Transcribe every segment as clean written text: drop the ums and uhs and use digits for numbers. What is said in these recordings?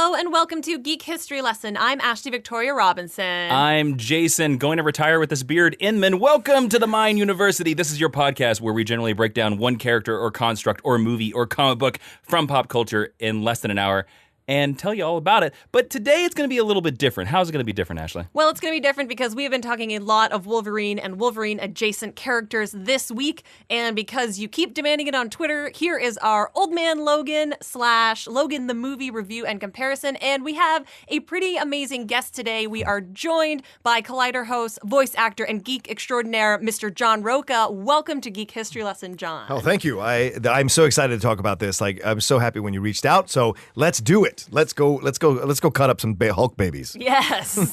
Hello and welcome to Geek History Lesson. I'm Ashley Victoria Robinson. I'm Jason, going to retire with this beard. Inman, welcome to the Mind University. This is your podcast where we generally break down one character or construct or movie or comic book from pop culture in less than an hour and tell you all about it. But today it's going to be a little bit different. How's it going to be different, Ashley? Well, it's going to be different because we have been talking a lot of Wolverine and Wolverine-adjacent characters this week. And because you keep demanding it on Twitter, here is our Old Man Logan / Logan the Movie review and comparison. And we have a pretty amazing guest today. We are joined by Collider host, voice actor, and geek extraordinaire, Mr. John Roca. Welcome to Geek History Lesson, John. Oh, thank you. I'm so excited to talk about this. I'm so happy when you reached out. So let's do it. Let's go cut up some Hulk babies. Yes. So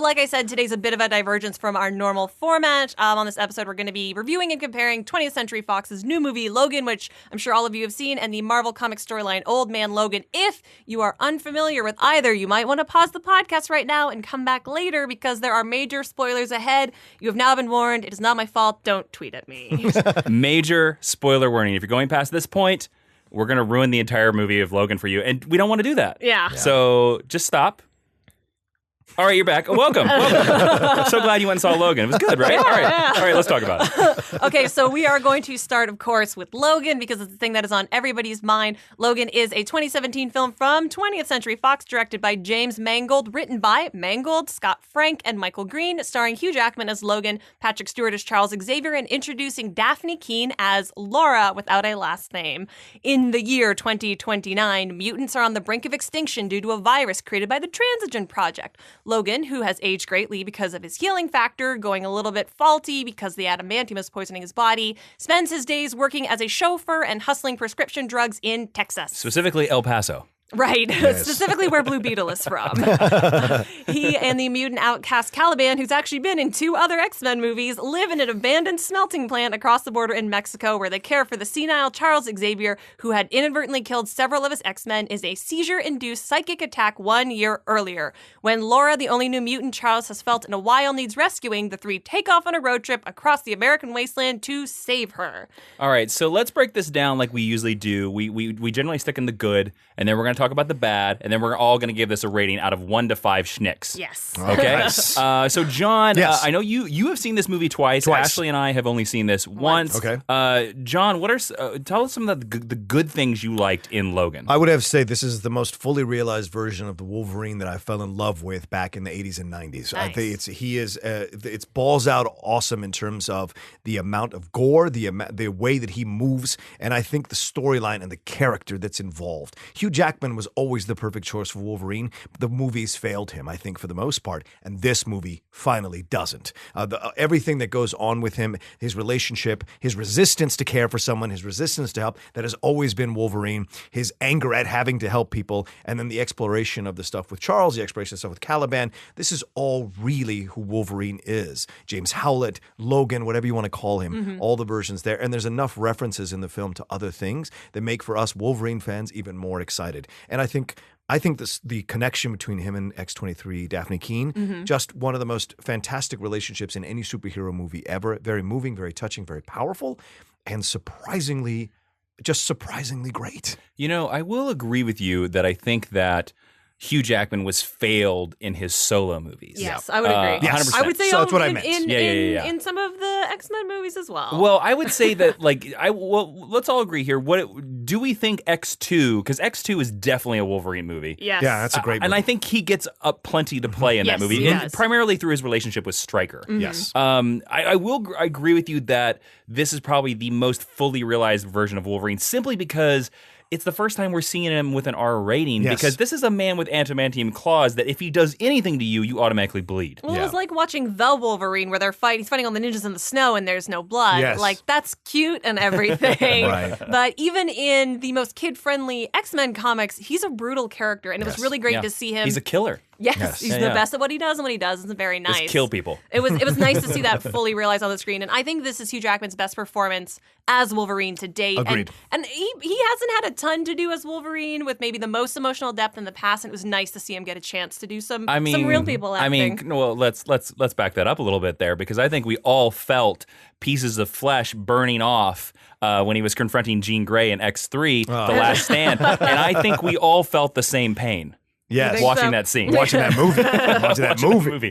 like I said, today's a bit of a divergence from our normal format. On this episode, we're going to be reviewing and comparing 20th Century Fox's new movie, Logan, which I'm sure all of you have seen, and the Marvel Comics storyline, Old Man Logan. If you are unfamiliar with either, you might want to pause the podcast right now and come back later because there are major spoilers ahead. You have now been warned. It is not my fault. Don't tweet at me. Major spoiler warning. If you're going past this point, we're going to ruin the entire movie of Logan for you, and we don't want to do that. Yeah. So just stop. All right, you're back. Welcome. I'm so glad you went and saw Logan. It was good, right? Yeah. All right, let's talk about it. Okay, so we are going to start, of course, with Logan because it's the thing that is on everybody's mind. Logan is a 2017 film from 20th Century Fox, directed by James Mangold, written by Mangold, Scott Frank, and Michael Green, starring Hugh Jackman as Logan, Patrick Stewart as Charles Xavier, and introducing Daphne Keane as Laura without a last name. In the year 2029, mutants are on the brink of extinction due to a virus created by the Transigen Project. Logan, who has aged greatly because of his healing factor, going a little bit faulty because the adamantium is poisoning his body, spends his days working as a chauffeur and hustling prescription drugs in Texas. Specifically, El Paso. Right, yes. Specifically where Blue Beetle is from. He and the mutant outcast Caliban, who's actually been in 2 other X-Men movies, live in an abandoned smelting plant across the border in Mexico where they care for the senile Charles Xavier, who had inadvertently killed several of his X-Men in a seizure-induced psychic attack 1 year earlier. When Laura, the only new mutant Charles has felt in a while, needs rescuing, the 3 take off on a road trip across the American wasteland to save her. All right, so let's break this down like we usually do. We generally stick in the good, and then we're going to talk about the bad, and then we're all going to give this a rating out of 1 to 5 schnicks. Yes. Okay? So, John, yes. I know you have seen this movie twice. Ashley and I have only seen this once. Okay. John, tell us some of the good things you liked in Logan. I would have to say this is the most fully realized version of the Wolverine that I fell in love with back in the 80s and 90s. Nice. I think it's balls out awesome in terms of the amount of gore, the way that he moves, and I think the storyline and the character that's involved. Hugh Jackman was always the perfect choice for Wolverine. But the movies failed him, I think, for the most part, and this movie finally doesn't. Everything that goes on with him, his relationship, his resistance to care for someone, his resistance to help, that has always been Wolverine, his anger at having to help people, and then the exploration of the stuff with Charles, the exploration of stuff with Caliban. This is all really who Wolverine is. James Howlett, Logan, whatever you want to call him, all the versions there. And there's enough references in the film to other things that make for us Wolverine fans even more excited. And I think the connection between him and X-23, Daphne Keane, just one of the most fantastic relationships in any superhero movie ever. Very moving, very touching, very powerful, and surprisingly great. You know, I will agree with you that I think that Hugh Jackman was failed in his solo movies. Yes, I would agree. Yes. 100%. I would say So that's what I meant. in some of the X-Men movies as well. Well, I would say that, let's all agree here. Do we think X2, because X2 is definitely a Wolverine movie. Yes. Yeah, that's a great movie. And I think he gets up plenty to play in that movie, and primarily through his relationship with Stryker. Yes. I agree with you that this is probably the most fully realized version of Wolverine, simply because it's the first time we're seeing him with an R rating, because this is a man with adamantium claws that if he does anything to you, you automatically bleed. Well, it was like watching The Wolverine, where he's fighting all the ninjas in the snow and there's no blood. Yes. Like, that's cute and everything. Right. But even in the most kid-friendly X-Men comics, he's a brutal character, and it was really great to see him. He's a killer. Yes, he's the best at what he does, and what he does is very nice. Just kill people. It was nice to see that fully realized on the screen, and I think this is Hugh Jackman's best performance as Wolverine to date. Agreed. And he hasn't had a ton to do as Wolverine with maybe the most emotional depth in the past, and it was nice to see him get a chance to do some real people acting. Well, let's back that up a little bit there, because I think we all felt pieces of flesh burning off when he was confronting Jean Grey in X3, The Last Stand, and I think we all felt the same pain. Yes. Watching that scene. Watching that movie.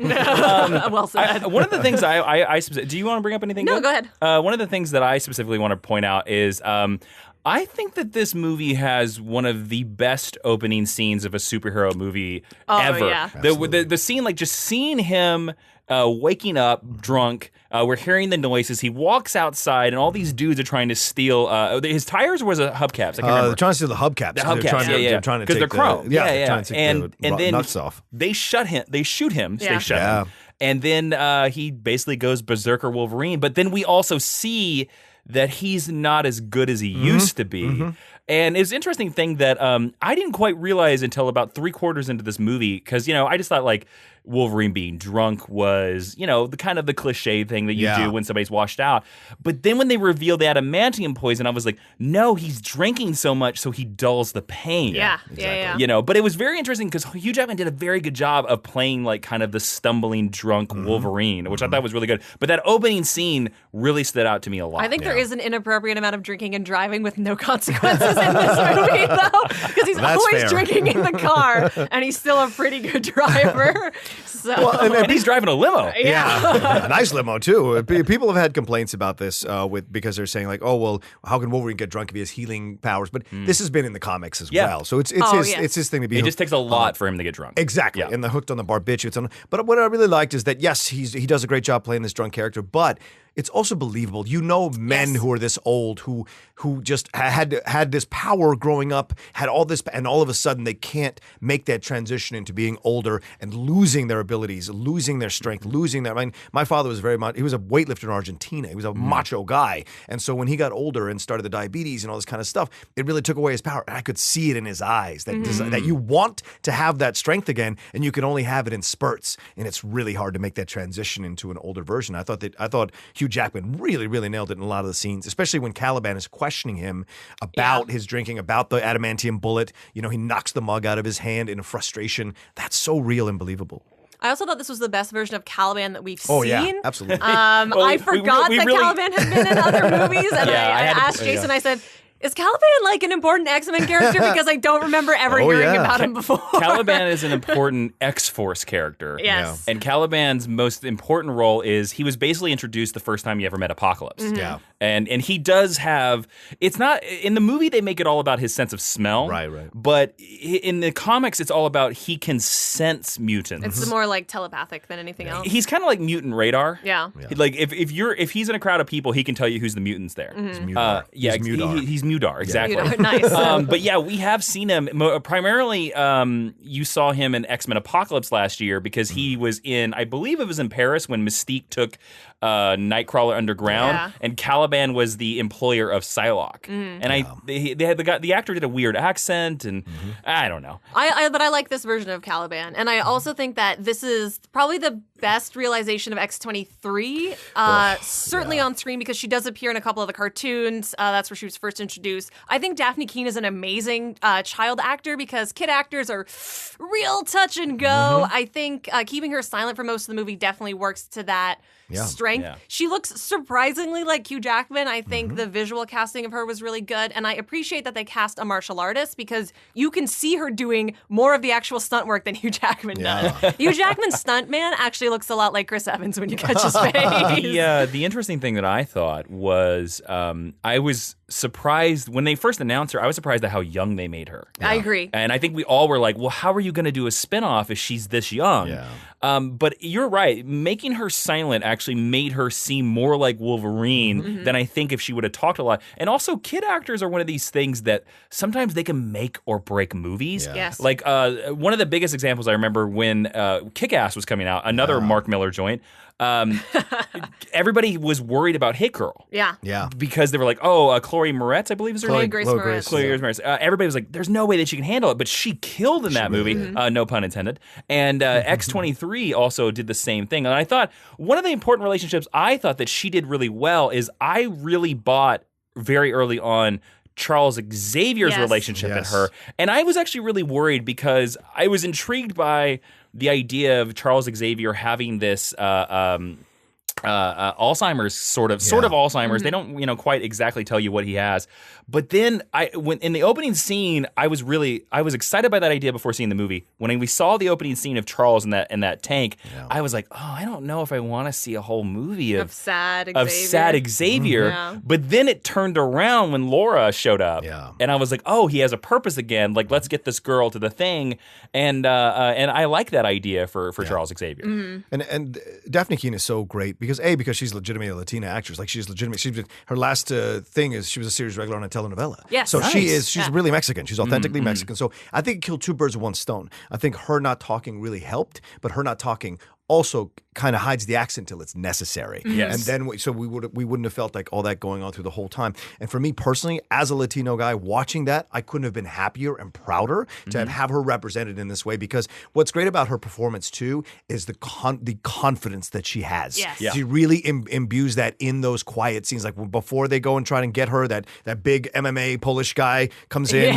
Well said. One of the things I do you want to bring up anything? No, good? go ahead. One of the things that I specifically want to point out is I think that this movie has one of the best opening scenes of a superhero movie ever. Yeah. The scene, like just seeing him waking up drunk. We're hearing the noises. He walks outside, and all these dudes are trying to steal his tires. Or was it hubcaps? I can't remember. They're trying to steal the hubcaps. The hubcaps, They're trying to because they're chrome. They're trying to take and the then nuts off. They shoot him. They shut him. And then he basically goes berserker Wolverine. But then we also see that he's not as good as he used to be. And it's an interesting thing that I didn't quite realize until about 3/4 into this movie, because, I just thought, like, Wolverine being drunk was, the kind of the cliche thing that you do when somebody's washed out. But then when they revealed the adamantium poison, I was like, no, he's drinking so much so he dulls the pain. Yeah, exactly. But it was very interesting because Hugh Jackman did a very good job of playing like kind of the stumbling drunk Wolverine, which I thought was really good. But that opening scene really stood out to me a lot. I think there is an inappropriate amount of drinking and driving with no consequences in this movie, though, because he's always drinking in the car, and he's still a pretty good driver. So. And he's driving a limo. Yeah. A nice limo too. People have had complaints about this because they're saying like, oh well, how can Wolverine get drunk if he has healing powers? But this has been in the comics as well, so it's his thing to be. It just takes a lot for him to get drunk. Exactly, and the hooked on the barbiturates. But what I really liked is that yes, he does a great job playing this drunk character, but it's also believable. Men who are this old who just had this power growing up, had all this, and all of a sudden they can't make that transition into being older and losing their abilities, losing their strength, losing their. I mean, my father was he was a weightlifter in Argentina. He was a macho guy, and so when he got older and started the diabetes and all this kind of stuff, it really took away his power. And I could see it in his eyes that you want to have that strength again, and you can only have it in spurts, and it's really hard to make that transition into an older version. I thought Hugh Jackman really, really nailed it in a lot of the scenes, especially when Caliban is questioning him about his drinking, about the adamantium bullet. He knocks the mug out of his hand in frustration. That's so real and believable. I also thought this was the best version of Caliban that we've seen. Oh, yeah, absolutely. I forgot that Caliban had been in other movies, and I asked Jason, I said, is Caliban like an important X-Men character? Because I don't remember ever hearing about him before. Caliban is an important X-Force character. Yes. And Caliban's most important role is he was basically introduced the first time you ever met Apocalypse. Yeah. And he does have, it's not, in the movie they make it all about his sense of smell. Right. But in the comics it's all about he can sense mutants. It's more like telepathic than anything else. He's kind of like mutant radar. Yeah. Like if he's in a crowd of people, he can tell you who's the mutants there. He's Mudar. He's Mudar, exactly. Mudar, nice. But yeah, we have seen him primarily. You saw him in X-Men Apocalypse last year because he was in, I believe it was in Paris when Mystique took Nightcrawler underground, and Caliban was the employer of Psylocke. And they had the actor did a weird accent, and I don't know. But I like this version of Caliban, and I also think that this is probably the best realization of X-23, certainly on screen, because she does appear in a couple of the cartoons. That's where she was first introduced. I think Daphne Keane is an amazing child actor because kid actors are real touch and go. I think keeping her silent for most of the movie definitely works to that strength. Yeah. She looks surprisingly like Hugh Jackman. I think the visual casting of her was really good, and I appreciate that they cast a martial artist because you can see her doing more of the actual stunt work than Hugh Jackman does. Hugh Jackman's stunt man actually looks a lot like Chris Evans when you catch his face. The interesting thing that I thought was I was surprised when they first announced her. I was surprised at how young they made her. I agree. And I think we all were like, well, how are you going to do a spinoff if she's this young? But you're right. Making her silent actually made her seem more like Wolverine than I think if she would have talked a lot. And also, kid actors are one of these things that sometimes they can make or break movies. Yes. Like one of the biggest examples I remember when Kick-Ass was coming out, another Mark Millar joint. everybody was worried about Hit Girl. Yeah. Because they were like, Chloe Moretz, I believe is her name. Grace Chloe Moretz. Grace. Chloe Moretz. Everybody was like, there's no way that she can handle it, but she killed in that movie. No pun intended. And X-23 also did the same thing. And I thought one of the important relationships I thought that she did really well is I really bought very early on Charles Xavier's relationship in her. And I was actually really worried because I was intrigued by the idea of Charles Xavier having this Alzheimer's sort of Alzheimer's. They don't quite exactly tell you what he has. But then when in the opening scene, I was excited by that idea before seeing the movie. When we saw the opening scene of Charles in that tank, I was like, I don't know if I want to see a whole movie of sad Xavier. Yeah. But then it turned around when Laura showed up, and I was like, he has a purpose again. Like, let's get this girl to the thing, and I like that idea for Charles Xavier. And Daphne Keane is so great because she's legitimately a Latina actress. Like, she's legitimate. Her last thing is she was a series regular on a telenovela. Yes. So she's really Mexican. She's authentically Mexican. So I think it killed two birds with one stone. I think her not talking really helped, but her not talking also kind of hides the accent till it's necessary. Yes. And then we wouldn't have felt like all that going on through the whole time. And for me personally, as a Latino guy watching that, I couldn't have been happier and prouder to have her represented in this way, because what's great about her performance too is the confidence that she has. Yes. Yeah. She really imbues that in those quiet scenes, like before they go and try and get her, that big MMA Polish guy comes in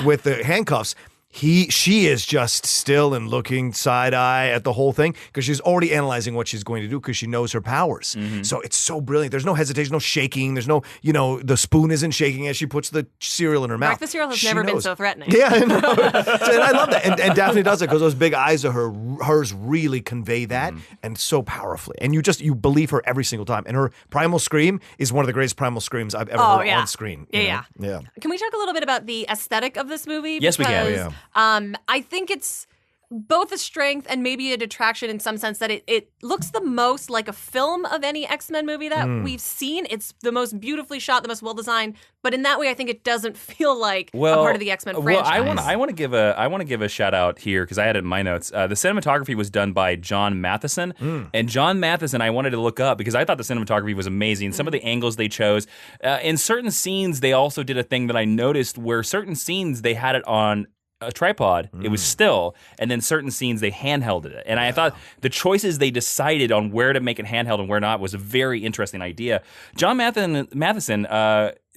with the handcuffs. She is just still and looking side-eye at the whole thing because she's already analyzing what she's going to do because she knows her powers. So it's so brilliant. There's no hesitation, no shaking. There's no, the spoon isn't shaking as she puts the cereal in her mouth. Mark, the cereal has never been so threatening. Yeah, I know. And I love that. And Daphne does it because those big eyes of hers really convey that and so powerfully. And you believe her every single time. And her primal scream is one of the greatest primal screams I've ever heard on screen. Yeah. Yeah. Can we talk a little bit about the aesthetic of this movie? Yes, we can. Because, I think it's both a strength and maybe a detraction in some sense that it looks the most like a film of any X-Men movie that we've seen. It's the most beautifully shot, the most well-designed, but in that way I think it doesn't feel like a part of the X-Men franchise. Well, I want to give a shout out here because I had it in my notes. The cinematography was done by John Matheson, and John Matheson I wanted to look up because I thought the cinematography was amazing. Some of the angles they chose. In certain scenes they also did a thing that I noticed where certain scenes they had it on a tripod, it was still, and then certain scenes they handhelded it. And I thought the choices they decided on where to make it handheld and where not was a very interesting idea. John Matheson,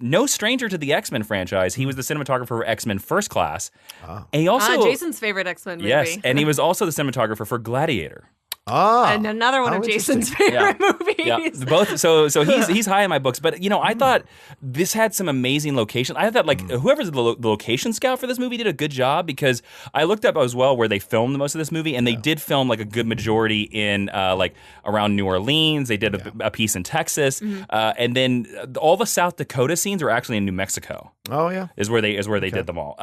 no stranger to the X-Men franchise. He was the cinematographer for X-Men First Class. And he also Jason's favorite X-Men movie. Yes, and he was also the cinematographer for Gladiator. And another one of Jason's favorite movies. Yeah, both. So he's high in my books. But I thought this had some amazing locations. I thought whoever's the location scout for this movie did a good job because I looked up as well where they filmed most of this movie, and they did film like a good majority in around New Orleans. They did a piece in Texas, and then all the South Dakota scenes are actually in New Mexico. Oh yeah, is where they did them all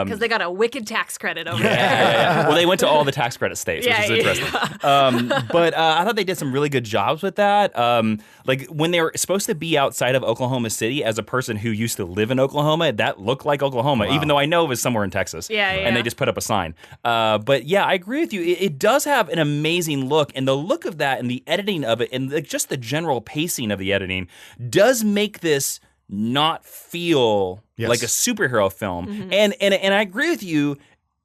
because they got a wicked tax credit over there. Yeah. Well, they went to all the tax credit states, which is interesting. But I thought they did some really good jobs with that. Like when they were supposed to be outside of Oklahoma City, as a person who used to live in Oklahoma, that looked like Oklahoma, even though I know it was somewhere in Texas. And they just put up a sign. But yeah, I agree with you. It does have an amazing look, and the look of that and the editing of it and just the general pacing of the editing does make this not feel like a superhero film. And I agree with you.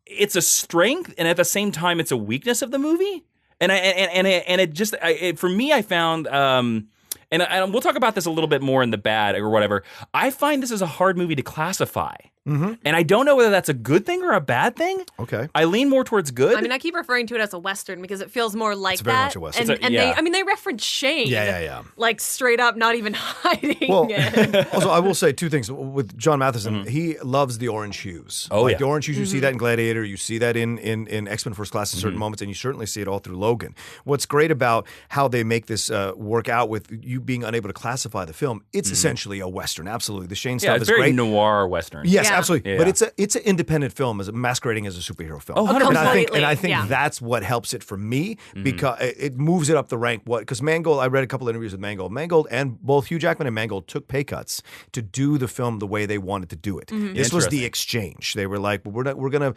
It's a strength, and at the same time, it's a weakness of the movie. And it just for me, I found, and we'll talk about this a little bit more in the bad or whatever. I find this is a hard movie to classify. And I don't know whether that's a good thing or a bad thing. Okay. I lean more towards good. I mean, I keep referring to it as a Western because it feels more like it's very that. much a Western. They reference Shane. Yeah. Like straight up, not even hiding it. Also, I will say two things. With John Matheson, he loves the orange hues. The orange hues, you see that in Gladiator, you see that in X-Men First Class in certain moments, and you certainly see it all through Logan. What's great about how they make this work out with you being unable to classify the film, it's essentially a Western, absolutely. The Shane stuff is very great. noir Western. Yes, absolutely. Yeah. But it's an independent film, as masquerading as a superhero film. Oh, 100%. And I think Yeah. that's what helps it for me because it moves it up the rank. Because Mangold, I read a couple interviews with Mangold. Mangold and both Hugh Jackman and Mangold took pay cuts to do the film the way they wanted to do it. This was the exchange. They were like, we're gonna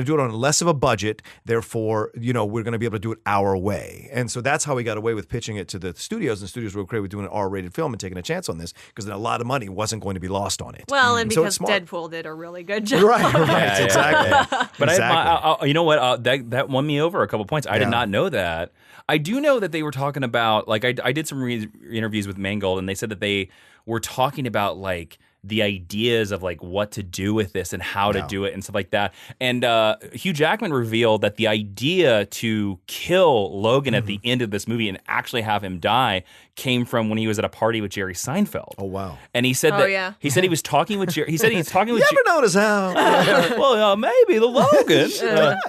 do it on less of a budget. Therefore, we're gonna be able to do it our way. And so that's how we got away with pitching it to the studios. And the studios were okay with doing an R-rated film and taking a chance on this because then a lot of money wasn't going to be lost on it. Well, and So because it's smart. Deadpool did a really good job. Right, exactly. But Exactly. you know what? That won me over a couple points. I did Yeah. not know that. I do know that they were talking about, like, I did some interviews with Mangold, and they said that they were talking about, like, the ideas of, like, what to do with this and how to do it and stuff like that. And Hugh Jackman revealed that the idea to kill Logan at the end of this movie and actually have him die came from when he was at a party with Jerry Seinfeld. Oh, wow. And he said he said he was talking with Jerry. He said he's talking with You ever notice how? well, maybe the Logan.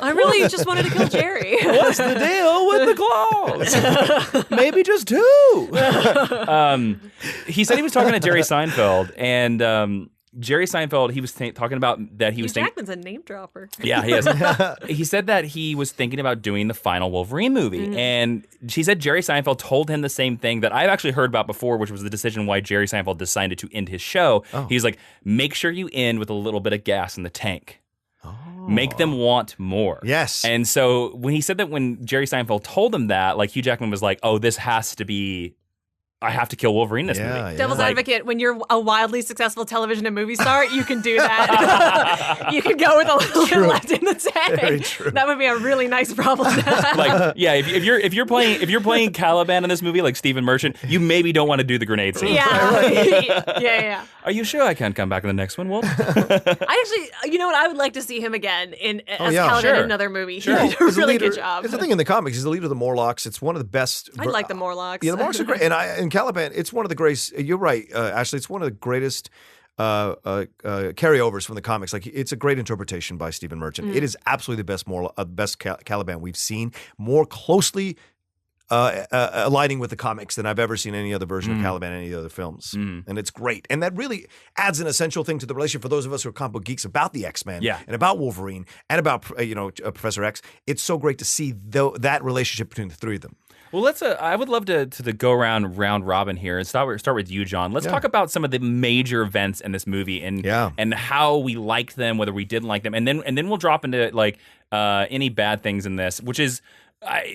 I really just wanted to kill Jerry. What's the deal with the claws? Maybe just two. He said he was talking to Jerry Seinfeld, and Jerry Seinfeld, he was talking about that he was thinking. Jackman's a name dropper. Yeah, he is. He said that he was thinking about doing the final Wolverine movie. And she said Jerry Seinfeld told him the same thing that I've actually heard about before, which was the decision why Jerry Seinfeld decided to end his show. He was like, make sure you end with a little bit of gas in the tank. Make them want more. Yes. And so when he said that, when Jerry Seinfeld told him that, like, Hugh Jackman was like, oh, this has to be, I have to kill Wolverine in this movie. Devil's advocate, when you're a wildly successful television and movie star, you can do that. You can go with a little bit left in the tank. Very true. That would be a really nice problem to have. Like, yeah, if you're playing Caliban in this movie, like Stephen Merchant, you maybe don't want to do the grenade scene. Yeah. Are you sure I can't come back in the next one, Wolf? I actually, you know what? I would like to see him again as Caliban in another movie. He did a really good job. It's the thing in the comics. He's the leader of the Morlocks. It's one of the best. I like the Morlocks. Yeah, the Morlocks are great. And Caliban, it's one of the greatest. You're right, Ashley. It's one of the greatest carryovers from the comics. Like, it's a great interpretation by Stephen Merchant. It is absolutely the best Caliban we've seen. More closely aligning with the comics than I've ever seen any other version of Caliban in any other films. And it's great. And that really adds an essential thing to the relationship for those of us who are comic book geeks about the X-Men and about Wolverine and about Professor X. It's so great to see that relationship between the three of them. Well, let's. I would love to go around round robin here and start with you, John. Let's talk about some of the major events in this movie and how we liked them, whether we didn't like them, and then we'll drop into like any bad things in this, which is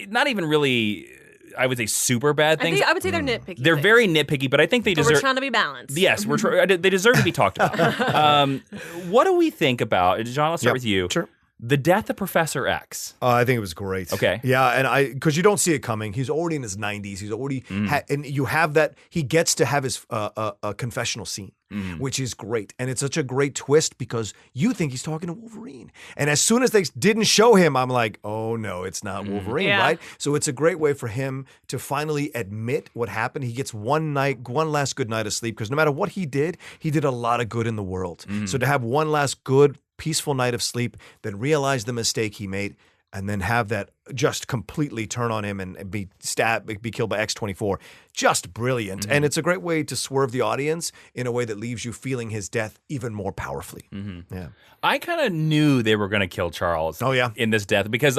not even really, I would say, super bad things. I would say they're nitpicky. They're very nitpicky, but I think they deserve. We're trying to be balanced. Yes, they deserve to be talked about. What do we think about, John? Let's start with you. Sure. The death of Professor X. I think it was great. Okay. Yeah, and because you don't see it coming. He's already in his 90s. He's already and you have that. He gets to have his a confessional scene, which is great, and it's such a great twist because you think he's talking to Wolverine, and as soon as they didn't show him, I'm like, oh no, it's not Wolverine, right? So it's a great way for him to finally admit what happened. He gets one last good night of sleep because no matter what he did a lot of good in the world. So to have one last good, peaceful night of sleep, then realize the mistake he made, and then have that just completely turn on him and be killed by X-24. Just brilliant. And it's a great way to swerve the audience in a way that leaves you feeling his death even more powerfully. Yeah. I kind of knew they were going to kill Charles in this death because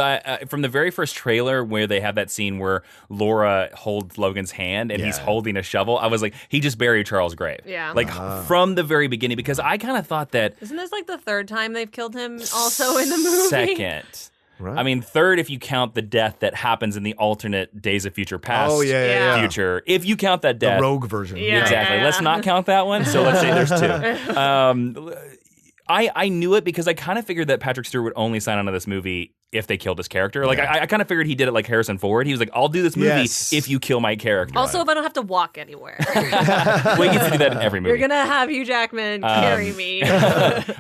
from the very first trailer where they have that scene where Laura holds Logan's hand and he's holding a shovel, I was like, he just buried Charles' grave. Yeah. Like from the very beginning, because I kind of thought that... Isn't this like the third time they've killed him also in the movie? Second. Right. I mean, third if you count the death that happens in the alternate Days of Future Past future. If you count that death. The rogue version. Yeah, exactly. Let's not count that one. So let's say there's two. I knew it because I kind of figured that Patrick Stewart would only sign on to this movie if they killed his character. Like, I kind of figured he did it like Harrison Ford. He was like, I'll do this movie if you kill my character. Also, if I don't have to walk anywhere. Well, he gets to do that in every movie. You're going to have Hugh Jackman carry me.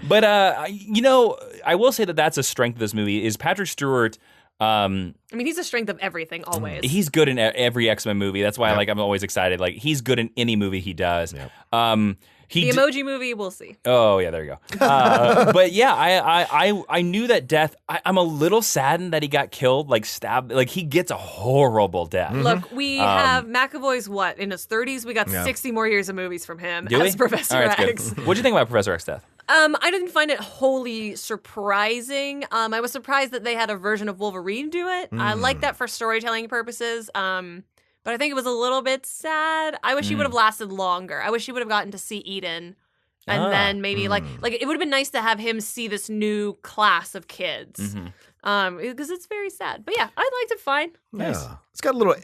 But, I will say that that's a strength of this movie is Patrick Stewart... I mean, he's the strength of everything, always. He's good in every X-Men movie. That's why I'm always excited. Like, he's good in any movie he does. Yep. The Emoji Movie, we'll see. Oh yeah, there you go. But yeah, I knew that death. I'm a little saddened that he got killed, like stabbed. Like he gets a horrible death. Look, we have McAvoy's in his 30s. We got 60 more years of movies from him as Professor All right, X. What'd you think about Professor X's death? I didn't find it wholly surprising. I was surprised that they had a version of Wolverine do it. I like that for storytelling purposes. But I think it was a little bit sad. I wish he would have lasted longer. I wish he would have gotten to see Eden. And then maybe like it would have been nice to have him see this new class of kids. Because it's very sad. But yeah, I liked it fine. Nice. Yeah. It's got a little,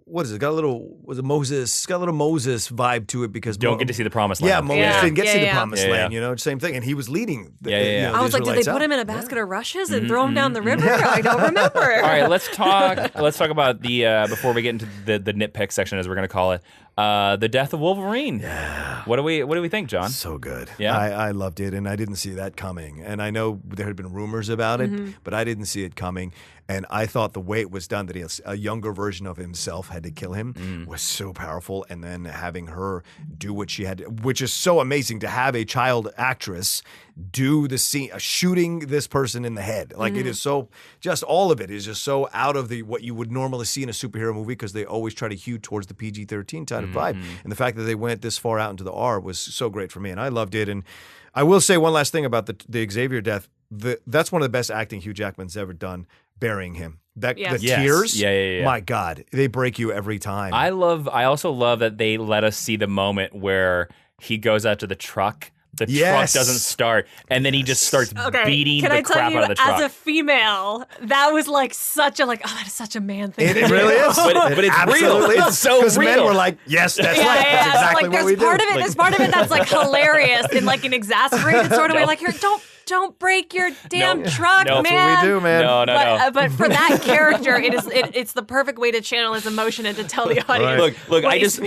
what is it? Got a little, Moses? It's got a little Moses vibe to it because Don't get to see the promised land. Yeah, Moses didn't get to see the promised Yeah, land, you know, same thing. And he was leading. I was like, did they put him in a basket of rushes and throw him down the river? I don't remember. All right, let's talk about the before we get into the nitpick section, as we're going to call it, the death of Wolverine. Yeah. What do we think, John? So good. Yeah? I loved it, and I didn't see that coming. And I know there had been rumors about it, but I didn't see it coming. And I thought the way it was done, that a younger version of himself had to kill him, was so powerful. And then having her do what she had, which is so amazing, to have a child actress do the scene, shooting this person in the head. Like it is so, just all of it is just so out of what you would normally see in a superhero movie, because they always try to hew towards the PG-13 type of vibe. And the fact that they went this far out into the R was so great for me, and I loved it. And I will say one last thing about the Xavier death. That's one of the best acting Hugh Jackman's ever done, burying him. The tears, my God, they break you every time. I also love that they let us see the moment where he goes out to the truck. The truck doesn't start, and then he just starts beating the crap out of the truck. As a female, that was like such a that is such a man thing. It really is, but it's real. It's so real. Men were like, yes, that's right. That's exactly what we do. There's part of it that's like hilarious in like an exasperated sort of way. Like, here, don't break your damn truck, man. That's what we do, man. No. But for that character, it's the perfect way to channel his emotion and to tell the audience. Look, I just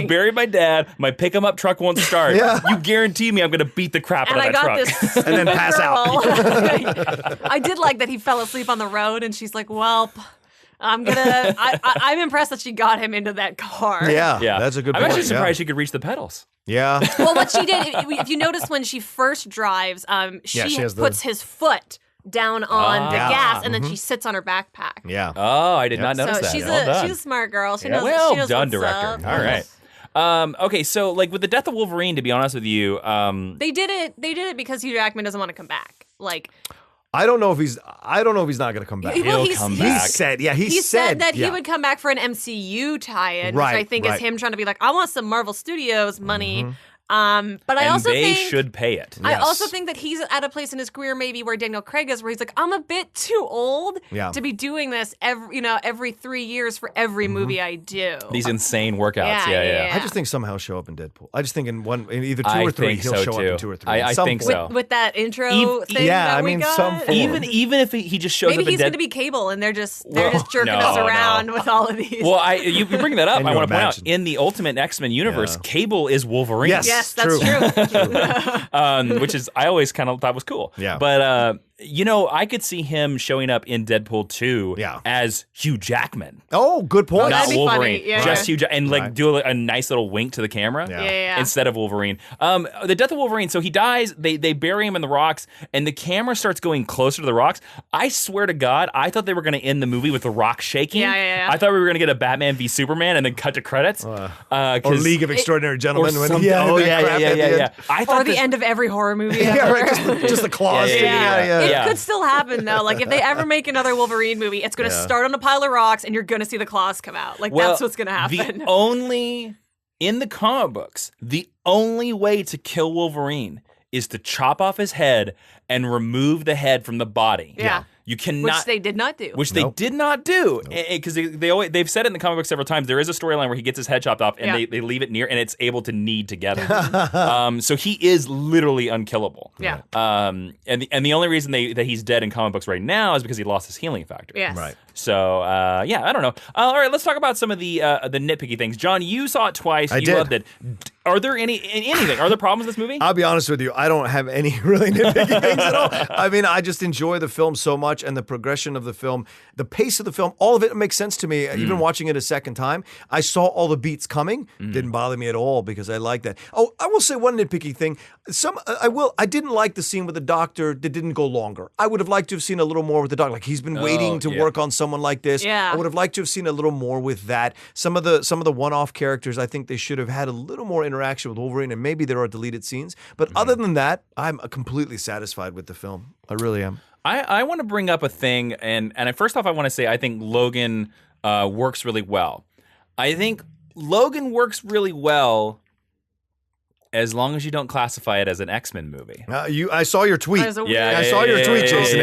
buried my dad. My pick him up truck won't start. You guarantee me I'm going to beat the crap out of that truck. This and then pass out. I did like that he fell asleep on the road, and she's like, well, I'm impressed that she got him into that car. Yeah, that's a good point. I'm actually surprised she could reach the pedals. Yeah. Well, what she did, if you notice when she first drives, she puts his foot down on the gas, and then she sits on her backpack. Yeah. Oh, I did not notice that. She's a smart girl. She knows. Well she knows done, what's director. up. All right. Okay, so like with the death of Wolverine, to be honest with you, they did it because Hugh Jackman doesn't want to come back. Like, I don't know if he's not going to come back. He'll come back. He said that he would come back for an MCU tie-in, which I think is him trying to be like, I want some Marvel Studios money. But I also think they should pay it. I also think that he's at a place in his career maybe where Daniel Craig is, where he's like, I'm a bit too old to be doing this every 3 years for every movie I do. These insane workouts. Yeah. I just think somehow he'll show up in Deadpool. I just think in either 2 or 3 he'll show up in 2 or 3. I think so. With that intro thing that we got. Some form. Even if he just shows up in maybe he's going to be Cable, and they're just jerking us no. around with all of these. Well, you bring that up. I want to point out, imagine. in the Ultimate X-Men universe, Cable is Wolverine. Yes, that's true. Which is I always kind of thought was cool. Yeah. But I could see him showing up in Deadpool 2 as Hugh Jackman. Oh, good point. Not that'd be Wolverine. funny. Yeah, just Hugh Jackman. And do a nice little wink to the camera instead of Wolverine. The death of Wolverine, so he dies, they bury him in the rocks, and the camera starts going closer to the rocks. I swear to God, I thought they were going to end the movie with the rock shaking. Yeah. I thought we were going to get a Batman v Superman and then cut to credits. Or League of Extraordinary Gentlemen. Yeah. I thought the end of every horror movie just the claws sticking out. It could still happen, though. Like, if they ever make another Wolverine movie, it's going to start on a pile of rocks, and you're going to see the claws come out. Like, that's what's going to happen. In the comic books, the only way to kill Wolverine is to chop off his head and remove the head from the body. Yeah. You cannot, which they did not do. They did not do, because they've said it in the comic book several times. There is a storyline where he gets his head chopped off, and they leave it near, and it's able to knead together. So he is literally unkillable. Yeah. And the only reason that he's dead in comic books right now is because he lost his healing factor. Yes. Right. So I don't know. All right, let's talk about some of the nitpicky things. John, you saw it twice. You loved it. Are there anything? Are there problems with this movie? I'll be honest with you. I don't have any really nitpicky things at all. I mean, I just enjoy the film so much, and the progression of the film, the pace of the film, all of it makes sense to me. Even watching it a second time, I saw all the beats coming. Didn't bother me at all because I like that. Oh, I will say one nitpicky thing. I didn't like the scene with the doctor that didn't go longer. I would have liked to have seen a little more with the doctor. Like, he's been waiting to work on someone like this. Yeah. I would have liked to have seen a little more with that. Some of the one-off characters, I think they should have had a little more interaction interaction with Wolverine, and maybe there are deleted scenes. But other than that, I'm completely satisfied with the film. I really am. I want to bring up a thing, and first off, I want to say I think Logan works really well. I think Logan works really well as long as you don't classify it as an X-Men movie. I saw your tweet. I saw your tweet, Jason.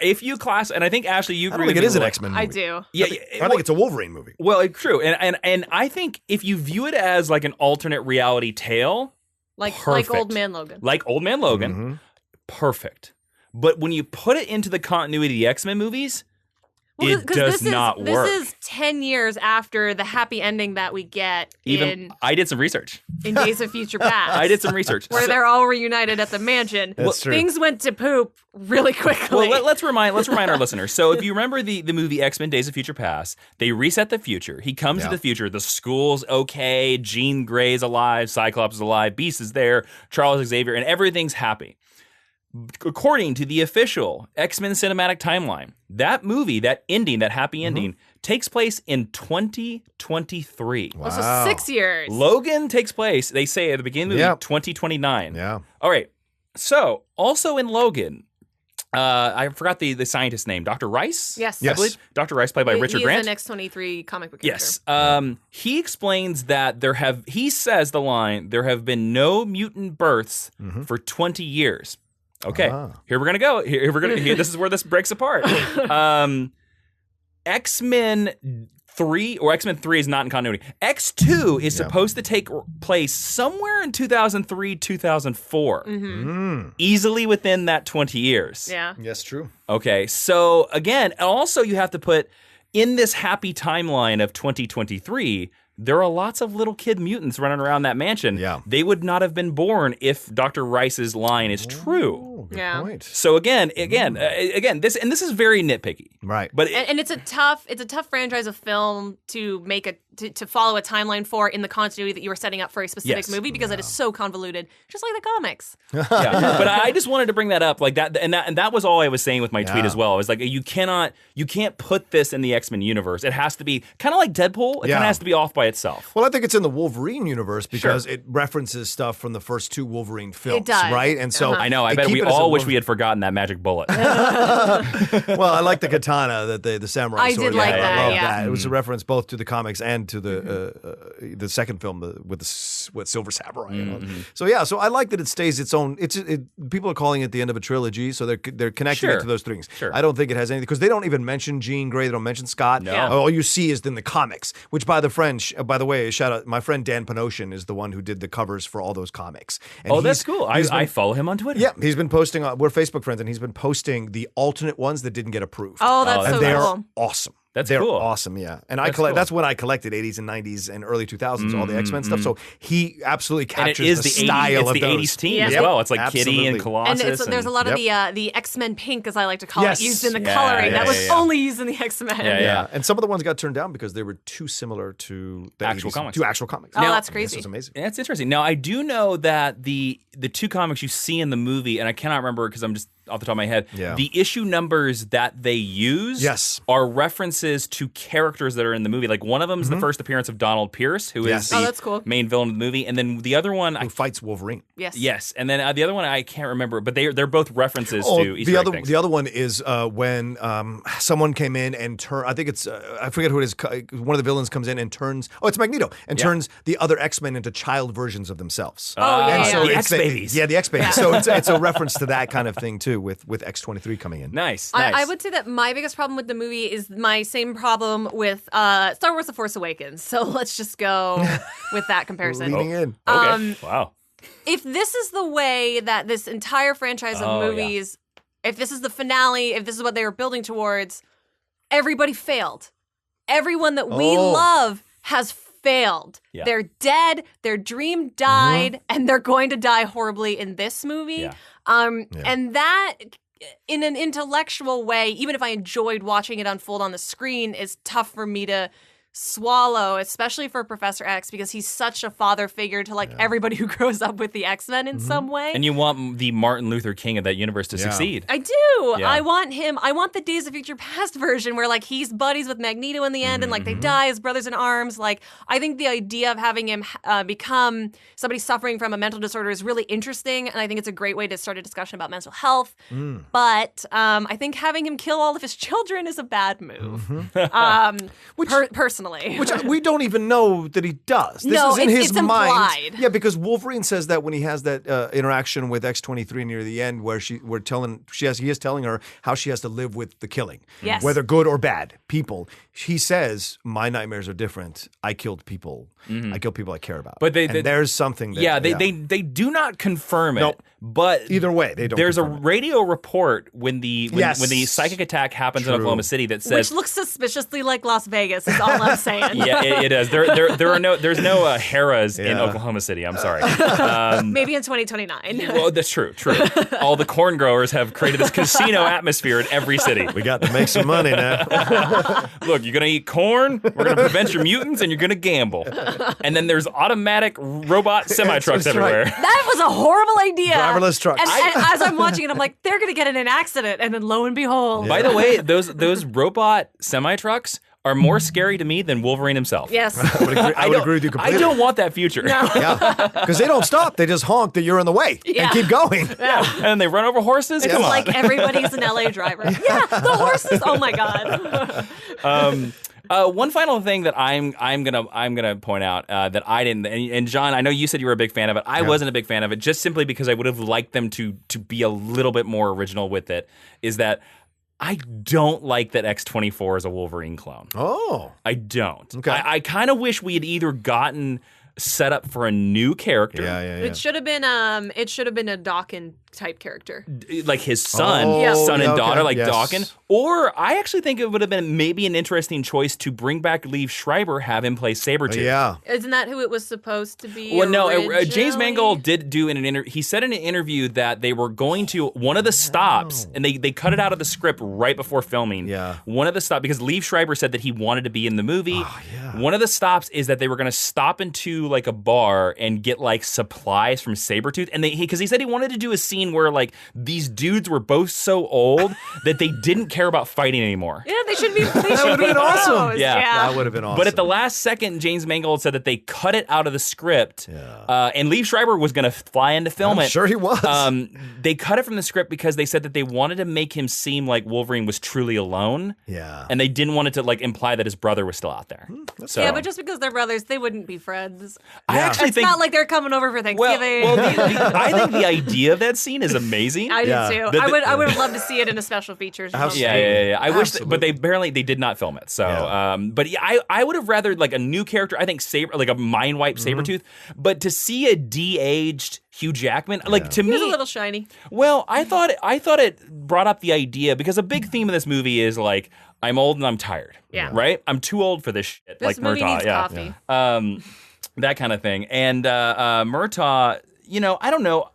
If you class, and I think Ashley, you I don't think it is an X-Men movie. I do. I think it's a Wolverine movie. Well, true, and I think if you view it as like an alternate reality tale, like perfect. Old Man Logan, perfect. But when you put it into the continuity of the X-Men movies, it does not work. This is 10 years after the happy ending that we get I did some research. in Days of Future Past. I did some research. Where they're all reunited at the mansion. That's true. Things went to poop really quickly. Well, let's remind our listeners. So if you remember the movie X-Men Days of Future Past, they reset the future. He comes to the future. The school's okay. Jean Grey's alive. Cyclops is alive. Beast is there. Charles Xavier. And everything's happy. According to the official X-Men cinematic timeline, that movie, that ending, that happy ending, takes place in 2023. Wow. So 6 years. Logan takes place, they say at the beginning of the movie, 2029. Yeah. All right. So, also in Logan, I forgot the scientist's name. Dr. Rice? Yes. I believe. Dr. Rice, played by Richard Grant. He is an X-23 comic book character. Yes. He explains that he says the line, there have been no mutant births for 20 years. Okay, here we're gonna go. This is where this breaks apart. X-Men 3 or X-Men 3 is not in continuity. X2 is supposed to take place somewhere in 2003, 2004. Easily within that 20 years. Yeah. Yes, true. Okay, so again, also you have to put in this happy timeline of 2023. There are lots of little kid mutants running around that mansion. Yeah. They would not have been born if Dr. Rice's line is true. Good point. So again, this is very nitpicky. Right. But And it's a tough franchise of film to make to follow a timeline for in the continuity that you were setting up for a specific movie because it is so convoluted, just like the comics. But I just wanted to bring that up, like that, and that was all I was saying with my tweet as well. I was like, you can't put this in the X-Men universe. It has to be kind of like Deadpool. It kind of has to be off by itself. Well, I think it's in the Wolverine universe because it references stuff from the first 2 Wolverine films, it does. right? And so I know. I bet we all wish we had forgotten that magic bullet. Well, I like the katana that the samurai I sword. did like that. I love Yeah. that. It was a reference both to the comics and to the second film with the Silver Samurai. You know? So yeah, so I like that it stays its own. People are calling it the end of a trilogy, so they're connecting it to those things. Sure. I don't think it has anything because they don't even mention Jean Grey. They don't mention Scott. No. Yeah. All you see is in the comics. Which by the way, shout out my friend Dan Panosian is the one who did the covers for all those comics. And That's cool. I follow him on Twitter. Yeah, he's been posting. We're Facebook friends, and he's been posting the alternate ones that didn't get approved. Oh, that's so and they're cool. awesome. They're cool. Awesome, yeah. And that's when I collected 80s and 90s and early 2000s, all the X-Men stuff. So he absolutely captures the style of the those. 80s team as well. It's like Kitty and Colossus. And there's a lot of the X-Men pink, as I like to call it, used in the Yeah, coloring. yeah, that was only used in the X-Men. Yeah. And some of the ones got turned down because they were too similar to the Actual 80s, comics. to actual comics. Oh, that's crazy. This was amazing. That's interesting. Now, I do know that the 2 comics you see in the movie, and I cannot remember because I'm just off the top of my head, the issue numbers that they use are references to characters that are in the movie. Like one of them is the first appearance of Donald Pierce, who is the main villain of the movie, and then the other one who fights Wolverine. Yes, and then the other one I can't remember, but they're both references to Easter egg things. The other one is when someone came in and I think it's I forget who it is. One of the villains comes in and turns. Oh, it's Magneto, and turns the other X-Men into child versions of themselves. The X-Babies. The X-Babies. So it's a reference to that kind of thing too, with X-23 coming in. Nice. I would say that my biggest problem with the movie is my same problem with Star Wars: The Force Awakens. So let's just go with that comparison. Leaning in. Okay. Wow. If this is the way that this entire franchise of movies, if this is the finale, if this is what they were building towards, everybody failed. Everyone that we love has failed. Yeah. They're dead, their dream died, and they're going to die horribly in this movie. And that, in an intellectual way, even if I enjoyed watching it unfold on the screen, is tough for me to swallow, especially for Professor X, because he's such a father figure to like everybody who grows up with the X-Men in some way. And you want the Martin Luther King of that universe to succeed. I do. Yeah. I want him. I want the Days of Future Past version where like he's buddies with Magneto in the end and like they die as brothers in arms. Like I think the idea of having him become somebody suffering from a mental disorder is really interesting, and I think it's a great way to start a discussion about mental health. But I think having him kill all of his children is a bad move. Personally. Which we don't even know that he does. This is in his it's mind. implied. Yeah, because Wolverine says that when he has that interaction with X-23 near the end, where he is telling her how she has to live with the killing, whether good or bad people. He says, "My nightmares are different. I killed people. I killed people I care about." But there's something. That, they do not confirm it. Nope. But either way, they don't. There's a confirm it. radio report when the psychic attack happens in Oklahoma City that says, which looks suspiciously like Las Vegas. Is all I'm saying. Yeah, it does. There's no Harrah's in Oklahoma City. I'm sorry. Maybe in 2029. Well, that's true. All the corn growers have created this casino atmosphere in every city. We got to make some money now. Look, you're gonna eat corn. We're gonna prevent your mutants, and you're gonna gamble. And then there's automatic robot semi trucks everywhere. Right. That was a horrible idea. Driverless trucks. And as I'm watching it, I'm like, they're gonna get in an accident, and then lo and behold. By the way, those robot semi trucks are more scary to me than Wolverine himself. Yes. I would agree with you completely. I don't want that future. No. Yeah, because they don't stop. They just honk that you're in the way and keep going. Yeah. And they run over horses. It's Come on. like everybody's an LA driver. Yeah, the horses. Oh my god. One final thing that I'm gonna point out that I didn't, and John, I know you said you were a big fan of it. I wasn't a big fan of it, just simply because I would have liked them to be a little bit more original with it. Is that I don't like that X-24 is a Wolverine clone. Oh, I don't. Okay. I kind of wish we had either gotten set up for a new character. Yeah. It should have been a Dawkins type character. Like his son, son and daughter, like Dawkins. Or I actually think it would have been maybe an interesting choice to bring back Liev Schreiber, have him play Sabretooth. Yeah. Isn't that who it was supposed to be? Well, no, originally? James Mangold did do in an interview. He said in an interview that they were going to one of the stops, and they cut it out of the script right before filming. Yeah. One of the stops, because Liev Schreiber said that he wanted to be in the movie. Oh, yeah. One of the stops is that they were going to stop into like a bar and get like supplies from Sabretooth, and because he said he wanted to do a scene where like these dudes were both so old that they didn't care about fighting anymore. Yeah, they should be. That would have been awesome. Yeah. That would have been awesome. But at the last second, James Mangold said that they cut it out of the script, and Liev Schreiber was going to fly in to film it. Sure he was. They cut it from the script because they said that they wanted to make him seem like Wolverine was truly alone. Yeah. And they didn't want it to like imply that his brother was still out there. So, Yeah, but just because they're brothers, they wouldn't be friends. I actually It's think not like they're coming over for Thanksgiving. I think the idea of that scene is amazing. I Yeah. do too. I would have loved to see it in a special features. or something. Yeah. I wish, Absolutely. but they apparently they did not film it. So, but yeah, I would have rather like a new character. I think like a mind wipe Sabretooth, but to see a de-aged Hugh Jackman, like to He was a me, little shiny. well, I thought it brought up the idea because a big theme of this movie is like I'm old and I'm tired. Yeah. Right. I'm too old for this shit. This like movie Murtaugh. needs Yeah. coffee. That kind of thing. And Murtaugh, I don't know.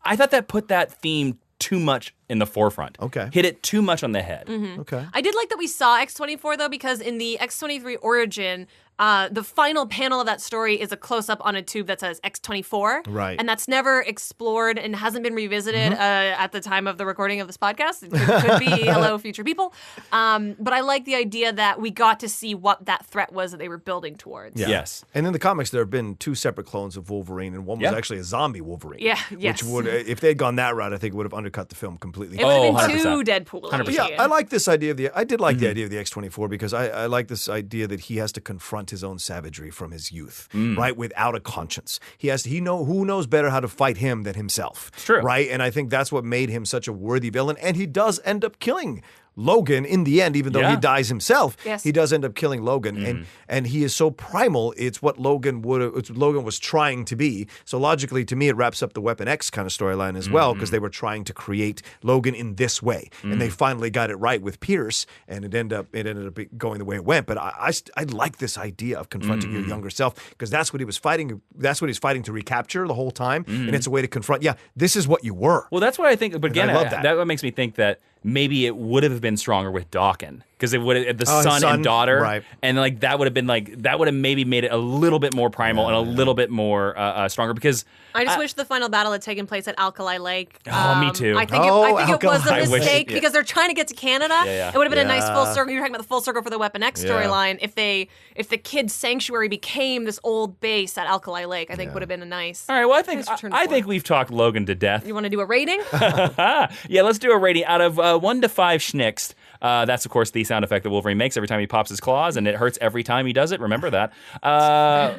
I thought that put that theme too much in the forefront. Okay. Hit it too much on the head. Okay. I did like that we saw X-24 though, because in the X-23 origin, the final panel of that story is a close-up on a tube that says X-24. Right. And that's never explored and hasn't been revisited at the time of the recording of this podcast. It could be hello, future people. But I like the idea that we got to see what that threat was that they were building towards. Yeah. Yes. And in the comics, there have been two separate clones of Wolverine, and one was actually a zombie Wolverine. Yeah, yes. Which would, if they had gone that route, I think it would have undercut the film completely. It would have been 100%. too Deadpool. 100%. Yeah, I like this idea of I did like the idea of the X-24 because I like this idea that he has to confront his own savagery from his youth, right? Without a conscience. Who knows better how to fight him than himself. True. Right? And I think that's what made him such a worthy villain. And he does end up killing Logan in the end, even though he dies himself. Yes. He does end up killing Logan, and he is so primal. It's what Logan was trying to be. So logically, to me, it wraps up the Weapon X kind of storyline as well, because they were trying to create Logan in this way, and they finally got it right with Pierce, and it ended up going the way it went. But I like this idea of confronting your younger self, because that's what he was fighting. That's what he's fighting to recapture the whole time, and it's a way to confront. Yeah, this is what you were. Well, that's what I think. But again, I love that. That makes me think that maybe it would have been stronger with Dawkins. because it would the son and daughter, right. and like that would have maybe made it a little bit more primal and a little bit more stronger because. I just wish the final battle had taken place at Alkali Lake. Oh, me too. I think it was a I wish- mistake because they're trying to get to Canada. Yeah. It would have been a nice full circle. You were talking about the full circle for the Weapon X storyline. If the kids' sanctuary became this old base at Alkali Lake, I think would have been a nice. All right, well, I nice think we've talked Logan to death. You want to do a rating? Yeah, let's do a rating out of 1 to 5 schnicks. That's, of course, the sound effect that Wolverine makes every time he pops his claws, and it hurts every time he does it. Remember that.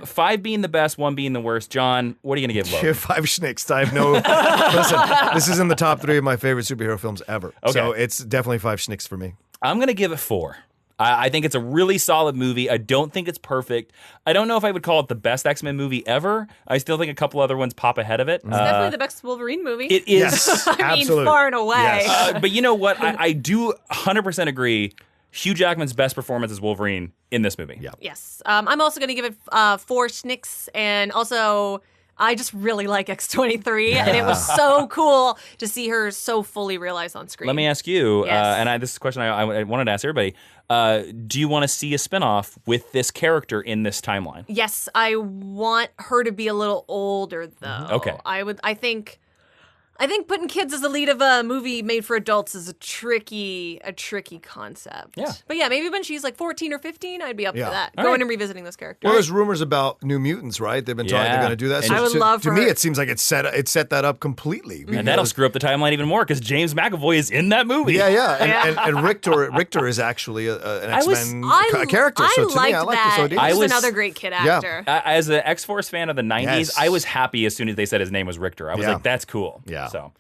5 being the best, 1 being the worst. John, what are you going to give Logan? 5 schnicks. I have no... Listen, this is in the top 3 of my favorite superhero films ever. Okay. So it's definitely 5 schnicks for me. I'm going to give it 4. I think it's a really solid movie. I don't think it's perfect. I don't know if I would call it the best X-Men movie ever. I still think a couple other ones pop ahead of it. It's definitely the best Wolverine movie. It is. Yes, I mean, absolutely. far and away. Yes. But you know what? I do 100% agree. Hugh Jackman's best performance as Wolverine in this movie. Yeah. Yes. I'm also going to give it 4 schnicks, and also I just really like X-23, and it was so cool to see her so fully realized on screen. Let me ask you, Yes. this is a question I wanted to ask everybody. Do you want to see a spinoff with this character in this timeline? Yes, I want her to be a little older, though. Okay. I think putting kids as the lead of a movie made for adults is a tricky concept. Yeah. But yeah, maybe when she's like 14 or 15, I'd be up for Yeah. that. All Going right. and revisiting this character. Well, there's rumors about New Mutants, right? They've been talking. They're going to do that. And I would love to for me, her- it seems like it set that up completely. And that'll screw up the timeline even more because James McAvoy is in that movie. Yeah. And Richter is actually an X-Men character. So to me, liked I like that. this idea. He's was- another great kid Yeah. actor. As an X-Force fan of the 90s, Yes. I was happy as soon as they said his name was Richter. I was Yeah. like, that's cool. Yeah. So.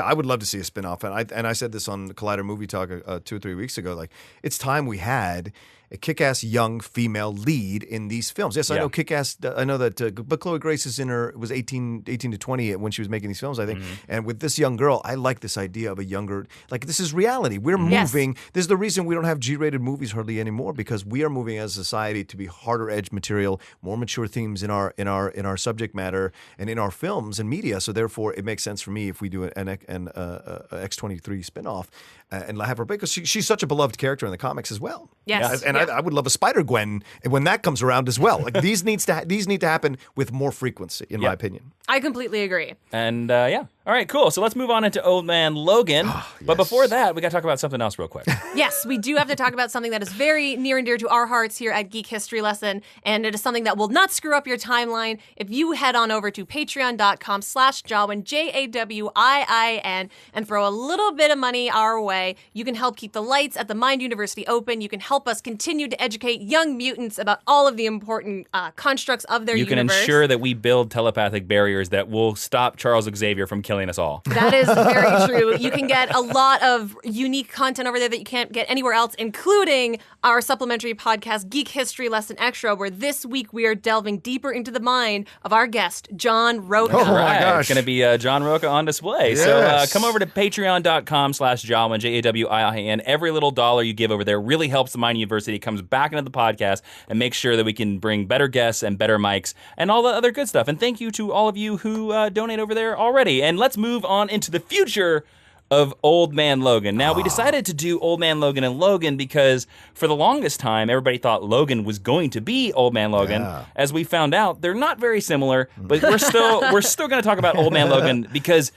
I would love to see a spin-off. And I said this on Collider Movie Talk 2 or 3 weeks ago. Like, it's time we had a kick-ass young female lead in these films. Yes, I Yeah. know kick-ass. I know that, but Chloe Grace is in her was 18 to 20 when she was making these films, I think. Mm-hmm. And with this young girl, I like this idea of a younger. Like, this is reality. We're Yes. moving. This is the reason we don't have G-rated movies hardly anymore, because we are moving as a society to be harder edge material, more mature themes in our subject matter and in our films and media. So therefore, it makes sense for me if we do an X-23 spinoff and have her, because she's such a beloved character in the comics as well. Yes. And Yeah. I would love a Spider-Gwen when that comes around as well. Like, these need to happen with more frequency, in my opinion. I completely agree. And yeah. All right, cool. So let's move on into Old Man Logan. But before that, we got to talk about something else real quick. Yes, we do have to talk about something that is very near and dear to our hearts here at Geek History Lesson, and it is something that will not screw up your timeline. If you head on over to patreon.com/Jawiin, Jawiin, and throw a little bit of money our way, you can help keep the lights at the Mind University open. You can help us continue to educate young mutants about all of the important constructs of their You can universe. ensure that we build telepathic barriers that will stop Charles Xavier from killing us all. That is very true. You can get a lot of unique content over there that you can't get anywhere else, including our supplementary podcast, Geek History Lesson Extra, where this week we are delving deeper into the mind of our guest, John Roca. Oh, my Right. gosh. It's going to be John Roca on display. So Yes. come over to patreon.com/Jawiin, Jawiin. Every little dollar you give over there really helps the Mind University, comes back into the podcast, and makes sure that we can bring better guests and better mics and all the other good stuff. And thank you to all of you who donate over there already. And let's move on into the future of Old Man Logan. Now, we decided to do Old Man Logan and Logan because for the longest time, everybody thought Logan was going to be Old Man Logan. Yeah. As we found out, they're not very similar, but we're still going to talk about Old Man Logan because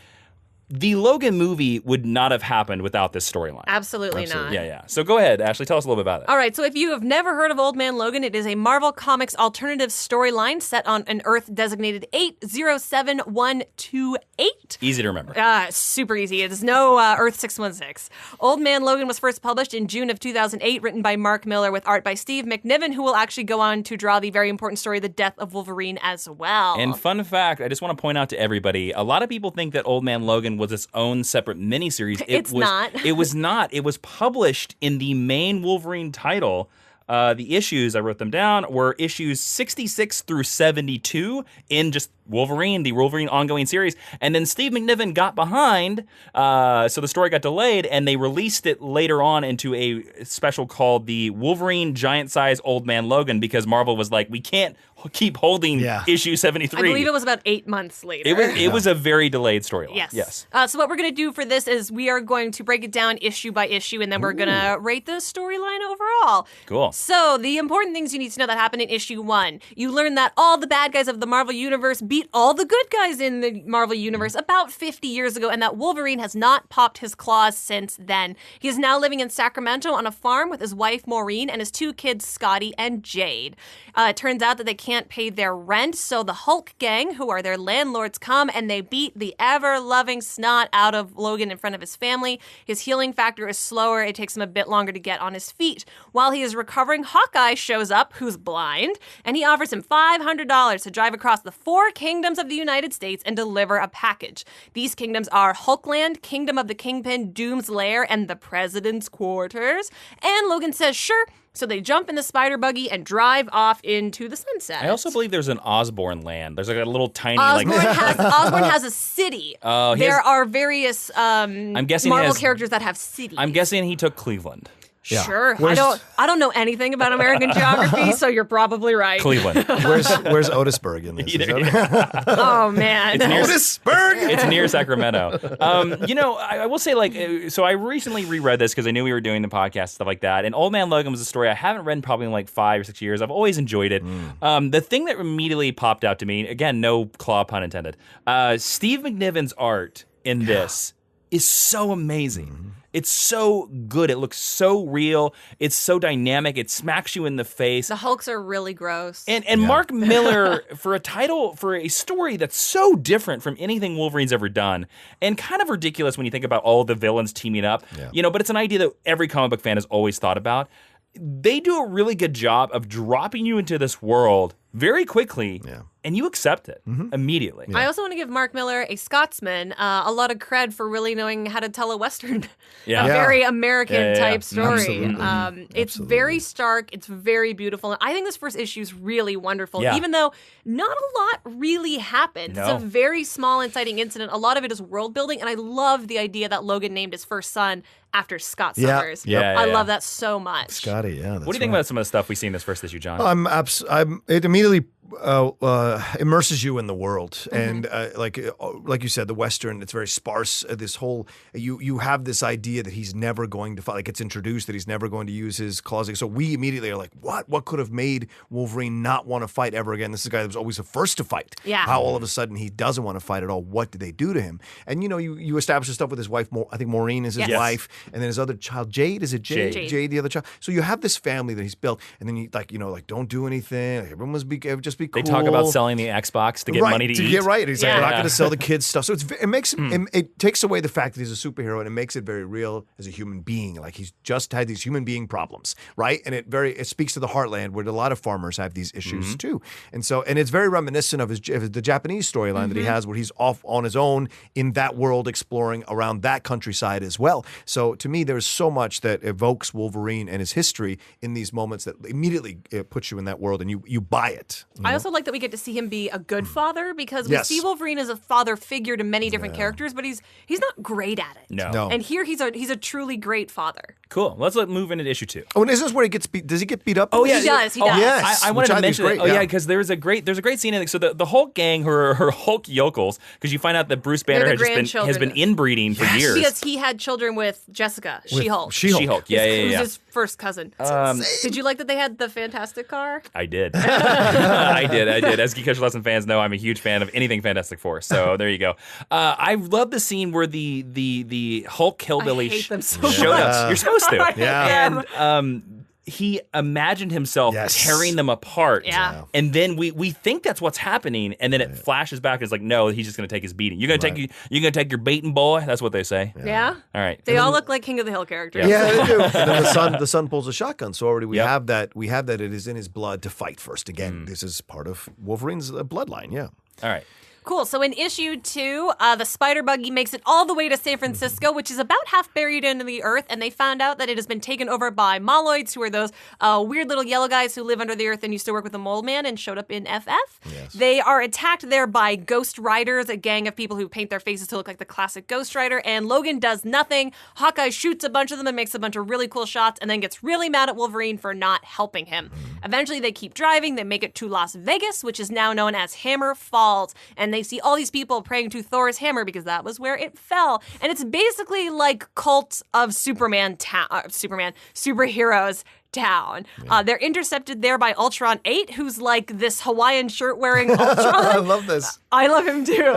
the Logan movie would not have happened without this storyline. Absolutely not. Yeah. So go ahead, Ashley. Tell us a little bit about it. All right, so if you have never heard of Old Man Logan, it is a Marvel Comics alternative storyline set on an Earth designated 807128. Easy to remember. Super easy. It is no Earth 616. Old Man Logan was first published in June of 2008, written by Mark Millar with art by Steve McNiven, who will actually go on to draw the very important story, The Death of Wolverine, as well. And fun fact, I just want to point out to everybody, a lot of people think that Old Man Logan was its own separate miniseries. It's not. It was not. It was published in the main Wolverine title. The issues, I wrote them down, were issues 66 through 72 in just Wolverine, the Wolverine ongoing series. And then Steve McNiven got behind, so the story got delayed, and they released it later on into a special called the Wolverine Giant Size Old Man Logan, because Marvel was like, we can't keep holding issue 73. I believe it was about 8 months later. It was a very delayed storyline. Yes. So what we're going to do for this is we are going to break it down issue by issue, and then we're going to rate the storyline overall. Cool. So the important things you need to know that happened in issue 1. You learn that all the bad guys of the Marvel Universe beat all the good guys in the Marvel Universe about 50 years ago, and that Wolverine has not popped his claws since then. He is now living in Sacramento on a farm with his wife Maureen and his 2 kids Scotty and Jade. It turns out that they can't pay their rent, so the Hulk gang, who are their landlords, come and they beat the ever-loving snot out of Logan in front of his family. His healing factor is slower. It takes him a bit longer to get on his feet. While he is recovering, Hawkeye shows up, who's blind, and he offers him $500 to drive across the 4 kingdoms of the United States and deliver a package. These kingdoms are Hulkland, Kingdom of the Kingpin, Doom's Lair, and the President's Quarters. And Logan says, sure. So they jump in the spider buggy and drive off into the sunset. I also believe there's an Osborn land. There's like a little tiny Osborn has a city. There are various Marvel characters that have cities. I'm guessing he took Cleveland. Yeah. Sure. I don't know anything about American geography, so you're probably right. Cleveland. Where's Otisburg in this? Oh man, Otisburg. It's near Sacramento. I will say so I recently reread this because I knew we were doing the podcast, stuff like that. And Old Man Logan was a story I haven't read in probably in 5 or 6 years. I've always enjoyed it. The thing that immediately popped out to me, again, no claw pun intended. Steve McNiven's art in this is so amazing. It's so good. It looks so real. It's so dynamic. It smacks you in the face. The Hulks are really gross. And Mark Millar, for a story that's so different from anything Wolverine's ever done, and kind of ridiculous when you think about all the villains teaming up, but it's an idea that every comic book fan has always thought about. They do a really good job of dropping you into this world very quickly, and you accept it immediately. I also want to give Mark Millar, a Scotsman, a lot of cred for really knowing how to tell a Western, a very American-type story. It's very stark. It's very beautiful. And I think this first issue is really wonderful, even though not a lot really happens. No. It's a very small inciting incident. A lot of it is world building, and I love the idea that Logan named his first son after Scott Summers. I love that so much. Scotty, what do you think about some of the stuff we see in this first issue, John? It immediately immerses you in the world, and like you said, the Western. It's very sparse. This whole you have this idea that he's never going to fight. Like it's introduced that he's never going to use his claws. So we immediately are like, what could have made Wolverine not want to fight ever again? This is a guy that was always the first to fight. Yeah. How all of a sudden he doesn't want to fight at all? What did they do to him? And you establish the stuff with his wife. I think Maureen is his wife, and then his other child, Jade. Is it Jade? Jade, the other child. So you have this family that he's built, and then you don't do anything. Like, everyone must just be cool. They talk about selling the Xbox to get money to eat. He's like, we're not going to sell the kids stuff. So it makes him, it takes away the fact that he's a superhero, and it makes it very real as a human being. Like he's just had these human being problems, right? And it speaks to the heartland where a lot of farmers have these issues too. And it's very reminiscent of the Japanese storyline that he has, where he's off on his own in that world, exploring around that countryside as well. So to me, there's so much that evokes Wolverine and his history in these moments that immediately puts you in that world, and you buy it. I also like that we get to see him be a good father, because we see Wolverine as a father figure to many different characters, but he's not great at it. No. And here he's a truly great father. Cool. Let's move into issue 2. Oh, and is this where he gets beat? Does he get beat up? Oh, yeah. He does. Yes. I wanted to mention great, that. because there's a great scene in it. So the Hulk gang, her Hulk yokels, because you find out that Bruce Banner has been inbreeding for years. Because he had children with Jessica, She-Hulk. She-Hulk. Who's his first cousin. Did you like that they had the Fantastic car? I did. I did. As Geek Culture Lesson fans know, I'm a huge fan of anything Fantastic Four. So there you go. I love the scene where the Hulk hillbilly showed up. You're supposed to. Yeah. And he imagined himself tearing them apart. Yeah. And then we think that's what's happening, and then it flashes back and it's like, no, he's just gonna take his beating. You're gonna take your beating, boy. That's what they say. Yeah. All right. They all look like King of the Hill characters. Yeah, they do. And then the son pulls a shotgun. So already we have that it is in his blood to fight first. Again, this is part of Wolverine's bloodline. Yeah. All right. Cool. So in issue 2, the spider buggy makes it all the way to San Francisco, which is about half buried into the earth, and they found out that it has been taken over by Moloids, who are those weird little yellow guys who live under the earth and used to work with the Mole Man and showed up in FF. Yes. They are attacked there by Ghost Riders, a gang of people who paint their faces to look like the classic Ghost Rider, and Logan does nothing. Hawkeye shoots a bunch of them and makes a bunch of really cool shots, and then gets really mad at Wolverine for not helping him. Eventually, they keep driving. They make it to Las Vegas, which is now known as Hammer Falls, and they see all these people praying to Thor's hammer because that was where it fell. And it's basically like Cult of Superheroes town. They're intercepted there by Ultron 8, who's like this Hawaiian shirt-wearing Ultron. I love this. I love him too.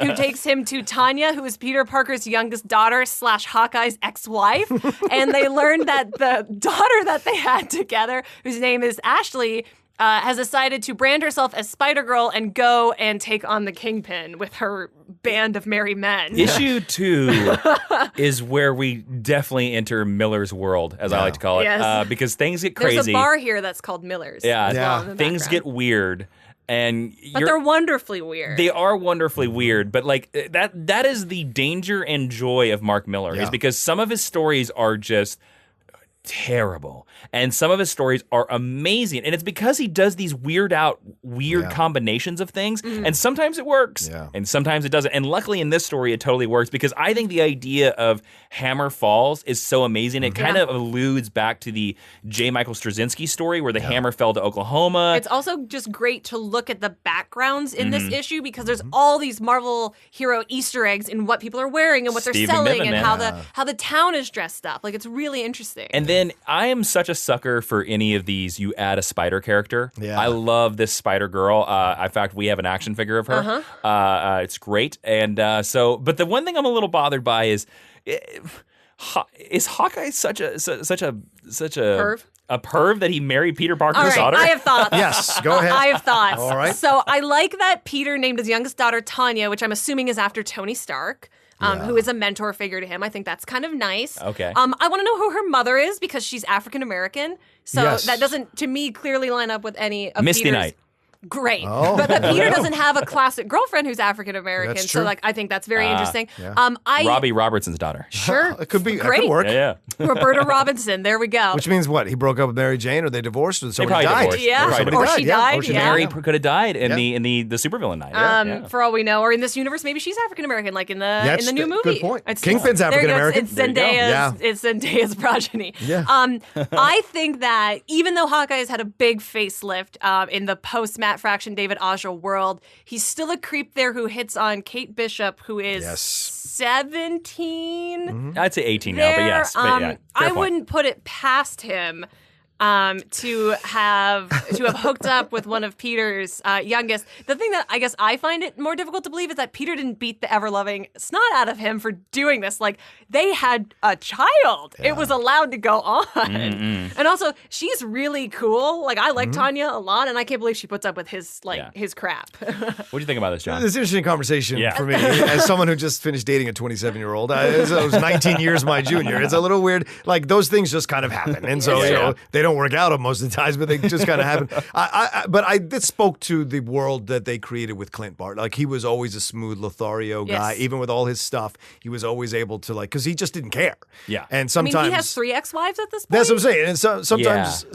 Who takes him to Tanya, who is Peter Parker's youngest daughter / Hawkeye's ex-wife. And they learn that the daughter that they had together, whose name is Ashley, has decided to brand herself as Spider-Girl and go and take on the Kingpin with her band of merry men. Issue 2 is where we definitely enter Millar's world, as I like to call it, Yes. because things get crazy. There's a bar here that's called Millar's. Yeah, as well in the things background. get weird. And But they're wonderfully weird. They are wonderfully weird, but like that is the danger and joy of Mark Millar, is because some of his stories are just terrible and some of his stories are amazing, and it's because he does these weird combinations of things, and sometimes it works and sometimes it doesn't, and luckily in this story it totally works, because I think the idea of Hammer Falls is so amazing. It kind of alludes back to the J. Michael Straczynski story where the hammer fell to Oklahoma. It's also just great to look at the backgrounds in this issue, because there's all these Marvel hero Easter eggs in what people are wearing and what Steve they're selling McNiven, and how the town is dressed up. Like, it's really interesting. And then I am such a sucker for any of these. You add a spider character. Yeah. I love this Spider Girl. In fact, we have an action figure of her. It's great. And but the one thing I'm a little bothered by is Hawkeye such a Perv? A perv that he married Peter Parker's All right, daughter? I have thoughts. Yes, go ahead. I have thoughts. All right. So I like that Peter named his youngest daughter Tanya, which I'm assuming is after Tony Stark. Who is a mentor figure to him. I think that's kind of nice. Okay. I want to know who her mother is, because she's African American. So Yes. that doesn't, to me, clearly line up with any of Misty Peter's. Knight. Great. Oh. But Peter doesn't have a classic girlfriend who's African American. That's So true. I think that's very interesting. Yeah. Robbie Robertson's daughter. Sure. It could be. That Great. could work. Yeah. Roberta Robinson. There we go. Which means what? He broke up with Mary Jane, or they divorced, or somebody probably died. divorced. Yeah. Or somebody Or died. she died. Or she Yeah. Mary could have died in Yeah. the supervillain night. For all we know, or in this universe, maybe she's African American, like in the new movie. Good point. It's- Kingpin's there you go. African-American. It's There you go. Zendaya's. It's Zendaya's progeny. Yeah. I think that even though Hawkeye has had a big facelift in the post Matt Fraction David Aja world, he's still a creep there who hits on Kate Bishop, who is 17. I'd say 18 now, but yes. But yeah, fair I point. wouldn't put it past him to have hooked up with one of Peter's youngest. The thing that I guess I find it more difficult to believe is that Peter didn't beat the ever-loving snot out of him for doing this. Like, they had a child. Yeah. It was allowed to go on. Mm-hmm. And also, she's really cool. Like, I like Tanya a lot, and I can't believe she puts up with his his crap. What do you think about this, John? It's an interesting conversation for me as someone who just finished dating a 27-year-old. I was 19 years my junior. It's a little weird. Like, those things just kind of happen. And so, they don't work out most of the times, but they just kind of happen. This spoke to the world that they created with Clint Bart. Like, he was always a smooth Lothario guy. Yes. Even with all his stuff, he was always able to, like, because he just didn't care. Yeah. And sometimes... I mean, he has 3 ex-wives at this point. That's what I'm saying. And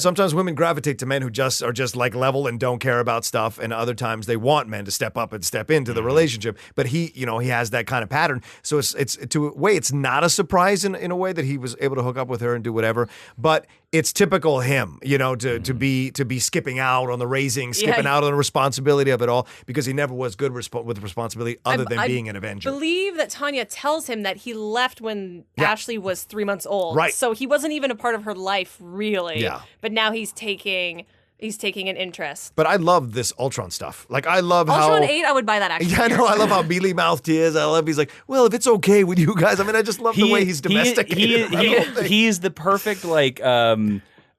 sometimes women gravitate to men who just are just like level and don't care about stuff, and other times they want men to step up and step into the relationship. But he has that kind of pattern. So it's to a way, it's not a surprise in a way that he was able to hook up with her and do whatever. But it's typical him, to be skipping out on the raising, skipping out on the responsibility of it all, because he never was good with responsibility other than being an Avenger. I believe that Tanya tells him that he left when Ashley was 3 months old. Right. So he wasn't even a part of her life, really. Yeah. But now he's taking an interest. But I love this Ultron stuff. Like, I love how... Ultron 8, I would buy that, actually. Yeah, I know. I love how mealy-mouthed he is. I love he's like, well, if it's okay with you guys. I mean, I just love the way he's domesticated. He is the perfect,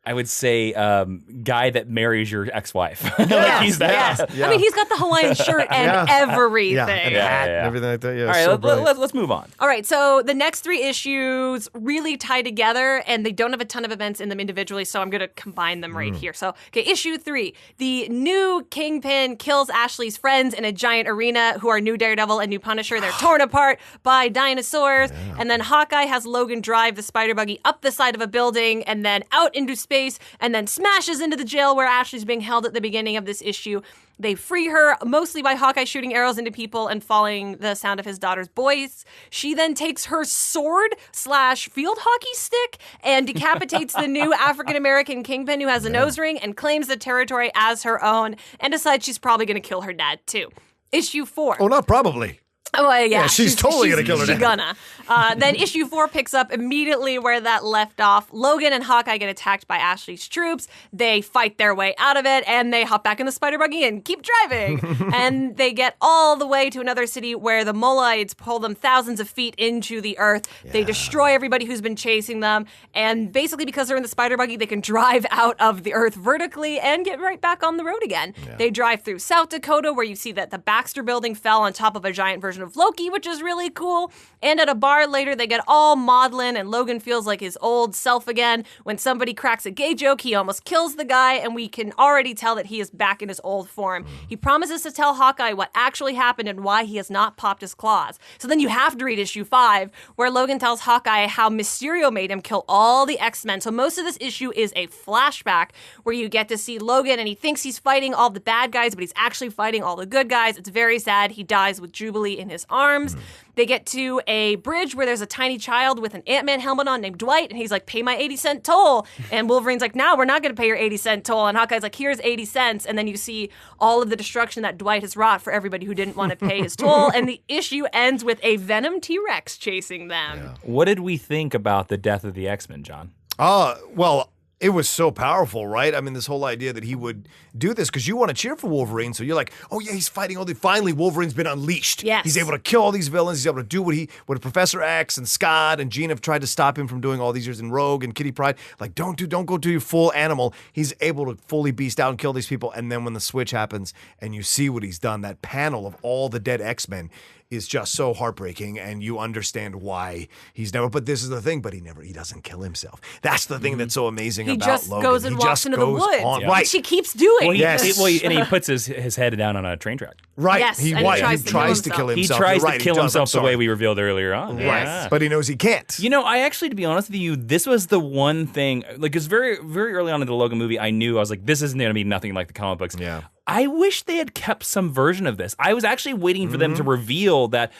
I would say guy that marries your ex-wife. Yes, he's that. yes. I mean, he's got the Hawaiian shirt and everything. Yeah, and hat and everything like that. Yeah, All right, so brilliant. let's move on. All right, so the next 3 issues really tie together, and they don't have a ton of events in them individually, so I'm going to combine them right here. So, okay, issue 3. The new Kingpin kills Ashley's friends in a giant arena who are new Daredevil and new Punisher. They're torn apart by dinosaurs, and then Hawkeye has Logan drive the spider buggy up the side of a building and then out into space, and then smashes into the jail where Ashley's being held at the beginning of this issue. They free her, mostly by Hawkeye shooting arrows into people and following the sound of his daughter's voice. She then takes her sword/field hockey stick and decapitates the new African-American Kingpin who has a nose ring and claims the territory as her own and decides she's probably going to kill her dad, too. Issue 4. Oh, not probably. Oh, yeah. She's totally going to kill her She's dad. gonna. Then issue 4 picks up immediately where that left off. Logan and Hawkeye get attacked by Ashley's troops. They fight their way out of it, and they hop back in the spider buggy and keep driving. And they get all the way to another city where the Moloids pull them thousands of feet into the earth. Yeah. They destroy everybody who's been chasing them. And basically, because they're in the spider buggy, they can drive out of the earth vertically and get right back on the road again. Yeah. They drive through South Dakota, where you see that the Baxter building fell on top of a giant version of Loki, which is really cool. And at a bar later, they get all maudlin, and Logan feels like his old self again. When somebody cracks a gay joke, he almost kills the guy, and we can already tell that he is back in his old form. He promises to tell Hawkeye what actually happened and why he has not popped his claws. So then you have to read issue 5, where Logan tells Hawkeye how Mysterio made him kill all the X-Men. So most of this issue is a flashback where you get to see Logan, and he thinks he's fighting all the bad guys, but he's actually fighting all the good guys. It's very sad. He dies with Jubilee in his arms. They get to a bridge where there's a tiny child with an Ant-Man helmet on named Dwight, and he's like, pay my 80-cent toll. And Wolverine's like, no, we're not going to pay your 80-cent toll. And Hawkeye's like, here's 80 cents. And then you see all of the destruction that Dwight has wrought for everybody who didn't want to pay his toll. And the issue ends with a Venom T-Rex chasing them. Yeah. What did we think about the death of the X-Men, John? Well, it was so powerful, right? I mean, this whole idea that he would do this, because you want to cheer for Wolverine, so you're like, oh yeah, he's fighting all the... Finally, Wolverine's been unleashed. Yes. He's able to kill all these villains. He's able to do what Professor X and Scott and Jean have tried to stop him from doing all these years in Rogue and Kitty Pryde. Like, don't go to your full animal. He's able to fully beast out and kill these people, and then when the switch happens and you see what he's done, that panel of all the dead X-Men is just so heartbreaking, and you understand why he's never... But this is the thing, but he doesn't kill himself. That's the thing that's so amazing about Logan. Goes and walks into the woods, right? Which he keeps doing. Well, and he puts his head down on a train track. Right. Yes, he tries to kill himself. He tries to kill himself the way we revealed earlier on. Right. Yeah. But he knows he can't. You know, I actually, to be honest with you, this was the one thing, like, because very, very early on in the Logan movie, I knew, I was like, this isn't going to be nothing like the comic books. Yeah. I wish they had kept some version of this. I was actually waiting for them to reveal that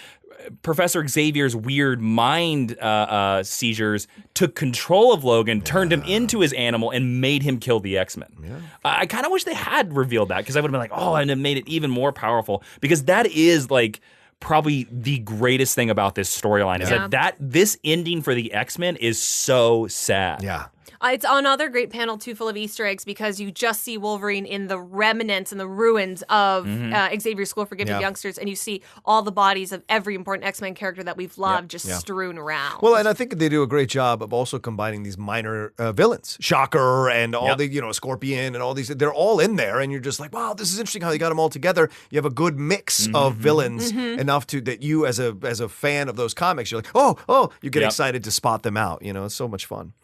Professor Xavier's weird mind seizures took control of Logan, turned him into his animal, and made him kill the X-Men. Yeah. I kind of wish they had revealed that, because I would have been like, oh, and it made it even more powerful, because that is like probably the greatest thing about this storyline is that this ending for the X-Men is so sad. Yeah. It's another great panel, too, full of Easter eggs, because you just see Wolverine in the remnants and the ruins of Xavier's School for Gifted Youngsters, and you see all the bodies of every important X-Men character that we've loved strewn around. Well, and I think they do a great job of also combining these minor villains. Shocker and all the, Scorpion and all these. They're all in there, and you're just like, wow, this is interesting how they got them all together. You have a good mix of villains enough that you, as a fan of those comics, you're like, oh, you get excited to spot them out. It's so much fun.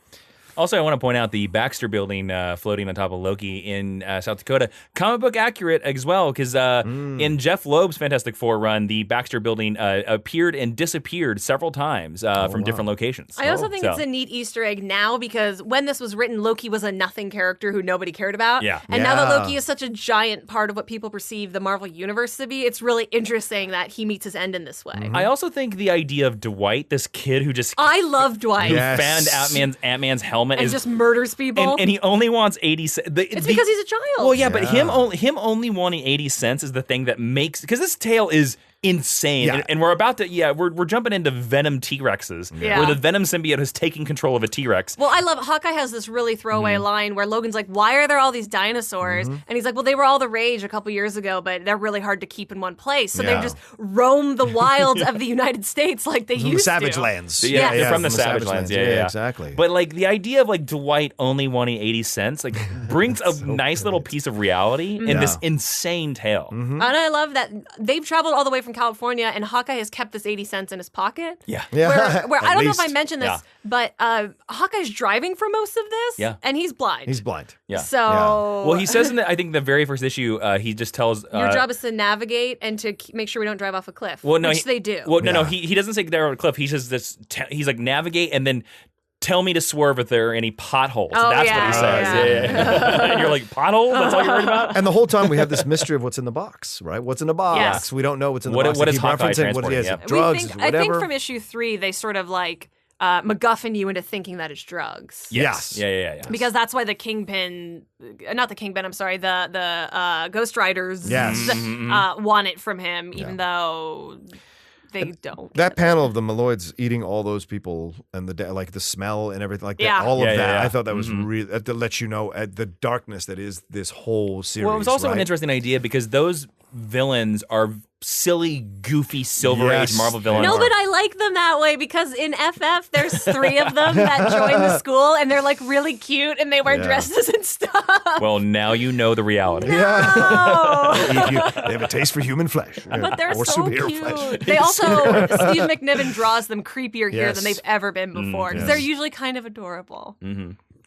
Also, I want to point out the Baxter building floating on top of Loki in South Dakota. Comic book accurate as well, because in Jeff Loeb's Fantastic Four run, the Baxter building appeared and disappeared several times from different locations. I also think it's a neat Easter egg now, because when this was written, Loki was a nothing character who nobody cared about. Yeah. And now that Loki is such a giant part of what people perceive the Marvel Universe to be, it's really interesting that he meets his end in this way. I also think the idea of Dwight, this kid who just... I love Dwight. Who found Ant-Man's helmet. And just murders people. And he only wants 80 cents. It's because he's a child. Well, yeah, but him only wanting 80 cents is the thing that makes... Because this tale is insane. Yeah. And we're about to, we're jumping into Venom T-Rexes, Yeah. where the Venom symbiote has taken control of a T-Rex. Well, I love Hawkeye has this really throwaway line where Logan's like, "Why are there all these dinosaurs?" And he's like, "Well, they were all the rage a couple years ago, but they're really hard to keep in one place. So they Yeah. just roam the wilds of the United States like they From the used Savage to." Lands. Yeah, Yeah. from the Savage Lands. Yeah, exactly. But like the idea of like Dwight only wanting 80 cents like brings a nice little piece of reality in this insane tale. And I love that they've traveled all the way from California, and Hawkeye has kept this 80 cents in his pocket. Yeah. Where I At don't know if I least. mentioned this, Yeah. but Hawkeye's driving for most of this, Yeah. and he's blind. He's blind. Yeah. So Well, he says in I think the very first issue, he just tells your job is to navigate and to make sure we don't drive off a cliff, well, no, which they do. Well, no, Yeah. he doesn't say they're on a cliff. He says this. He's like navigate and then tell me to swerve if there are any potholes. Oh, That's yeah, what he says. Yeah. And you're like potholes. That's all you're worried about. And the whole time we have this mystery of what's in the box, right? What's in the box? Yes. We don't know what's in the What- box. what They is keep Hawkeye referencing what it transporting? is. Yep. Drugs, I think whatever. from issue 3, they sort of like MacGuffin you into thinking that it's drugs. Yes. Yeah. Because that's why the Kingpin, not the Kingpin, I'm sorry, the Ghost Riders Yes. want it from him, even though they don't. That panel of the Malloids eating all those people and like the smell and everything like that, Yeah. all of Yeah, that, yeah. I thought that was really to let you know the darkness that is this whole series. Well, it was also an right? interesting idea because those villains are silly, goofy Silver Yes, Age Marvel they villains. No, but I like them that way because in FF, there's 3 of them that join the school and they're like really cute and they wear Yeah. dresses and stuff. Well, now you know the reality. Yeah. Oh. They have a taste for human flesh. But they're or so superhero cute. flesh. They also, Steve McNiven draws them creepier here Yes. than they've ever been before because yes. they're usually kind of adorable.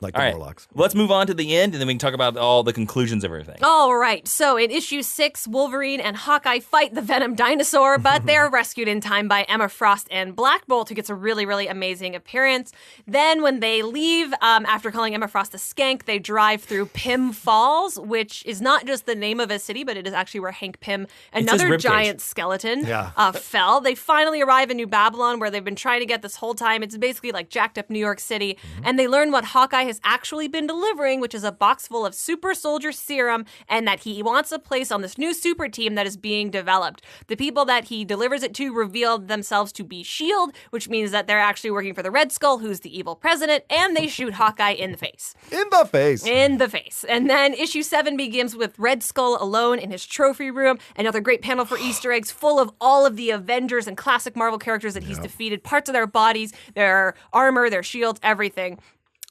like All the right, Morlocks. let's move on to the end, and then we can talk about all the conclusions of everything. All right. So in issue 6, Wolverine and Hawkeye fight the Venom dinosaur, but they're rescued in time by Emma Frost and Black Bolt, who gets a really, really amazing appearance. Then when they leave, after calling Emma Frost a skank, they drive through Pym Falls, which is not just the name of a city, but it is actually where Hank Pym, his another ribcage. giant skeleton, Yeah. fell. They finally arrive in New Babylon, where they've been trying to get this whole time. It's basically like jacked up New York City. And they learn what Hawkeye has actually been delivering, which is a box full of super soldier serum, and that he wants a place on this new super team that is being developed. The people that he delivers it to reveal themselves to be S.H.I.E.L.D., which means that they're actually working for the Red Skull, who's the evil president, and they shoot Hawkeye in the face. In the face. In the face. And then issue 7 begins with Red Skull alone in his trophy room. Another great panel for Easter eggs full of all of the Avengers and classic Marvel characters that he's defeated, parts of their bodies, their armor, their shields, everything.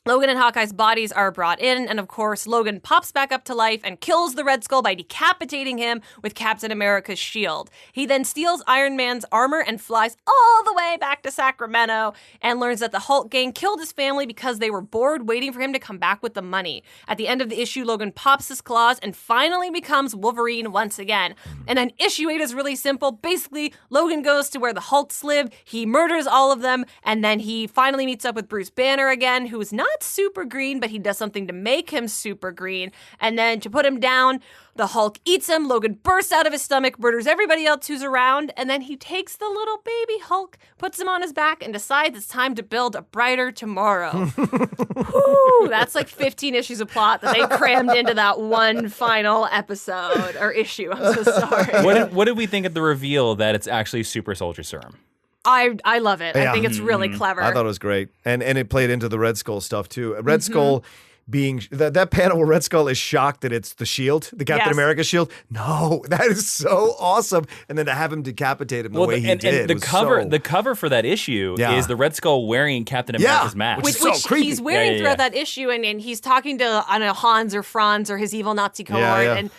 Logan and Hawkeye's bodies are brought in, and of course, Logan pops back up to life and kills the Red Skull by decapitating him with Captain America's shield. He then steals Iron Man's armor and flies all the way back to Sacramento and learns that the Hulk gang killed his family because they were bored waiting for him to come back with the money. At the end of the issue, Logan pops his claws and finally becomes Wolverine once again. And then issue 8 is really simple. Basically, Logan goes to where the Hulks live, he murders all of them, and then he finally meets up with Bruce Banner again, who is not super green, but he does something to make him super green. And then to put him down, the Hulk eats him, Logan bursts out of his stomach, murders everybody else who's around, and then he takes the little baby Hulk, puts him on his back, and decides it's time to build a brighter tomorrow. Whew, that's like 15 issues of plot that they crammed into that one final episode, or issue, I'm so sorry. What did we think of the reveal that it's actually Super Soldier Serum? I love it. I Yeah. think it's really clever. I thought it was great. And it played into the Red Skull stuff too. Red Skull being that panel where Red Skull is shocked that it's the shield, the Captain Yes. America shield. No, that is so awesome. And then to have him decapitate him the way he did. the was cover so- the cover for that issue Yeah. is the Red Skull wearing Captain America's mask. Which is Which so creepy. he's wearing Yeah. throughout that issue, and he's talking to, I don't know, Hans or Franz or his evil Nazi cohort, yeah. and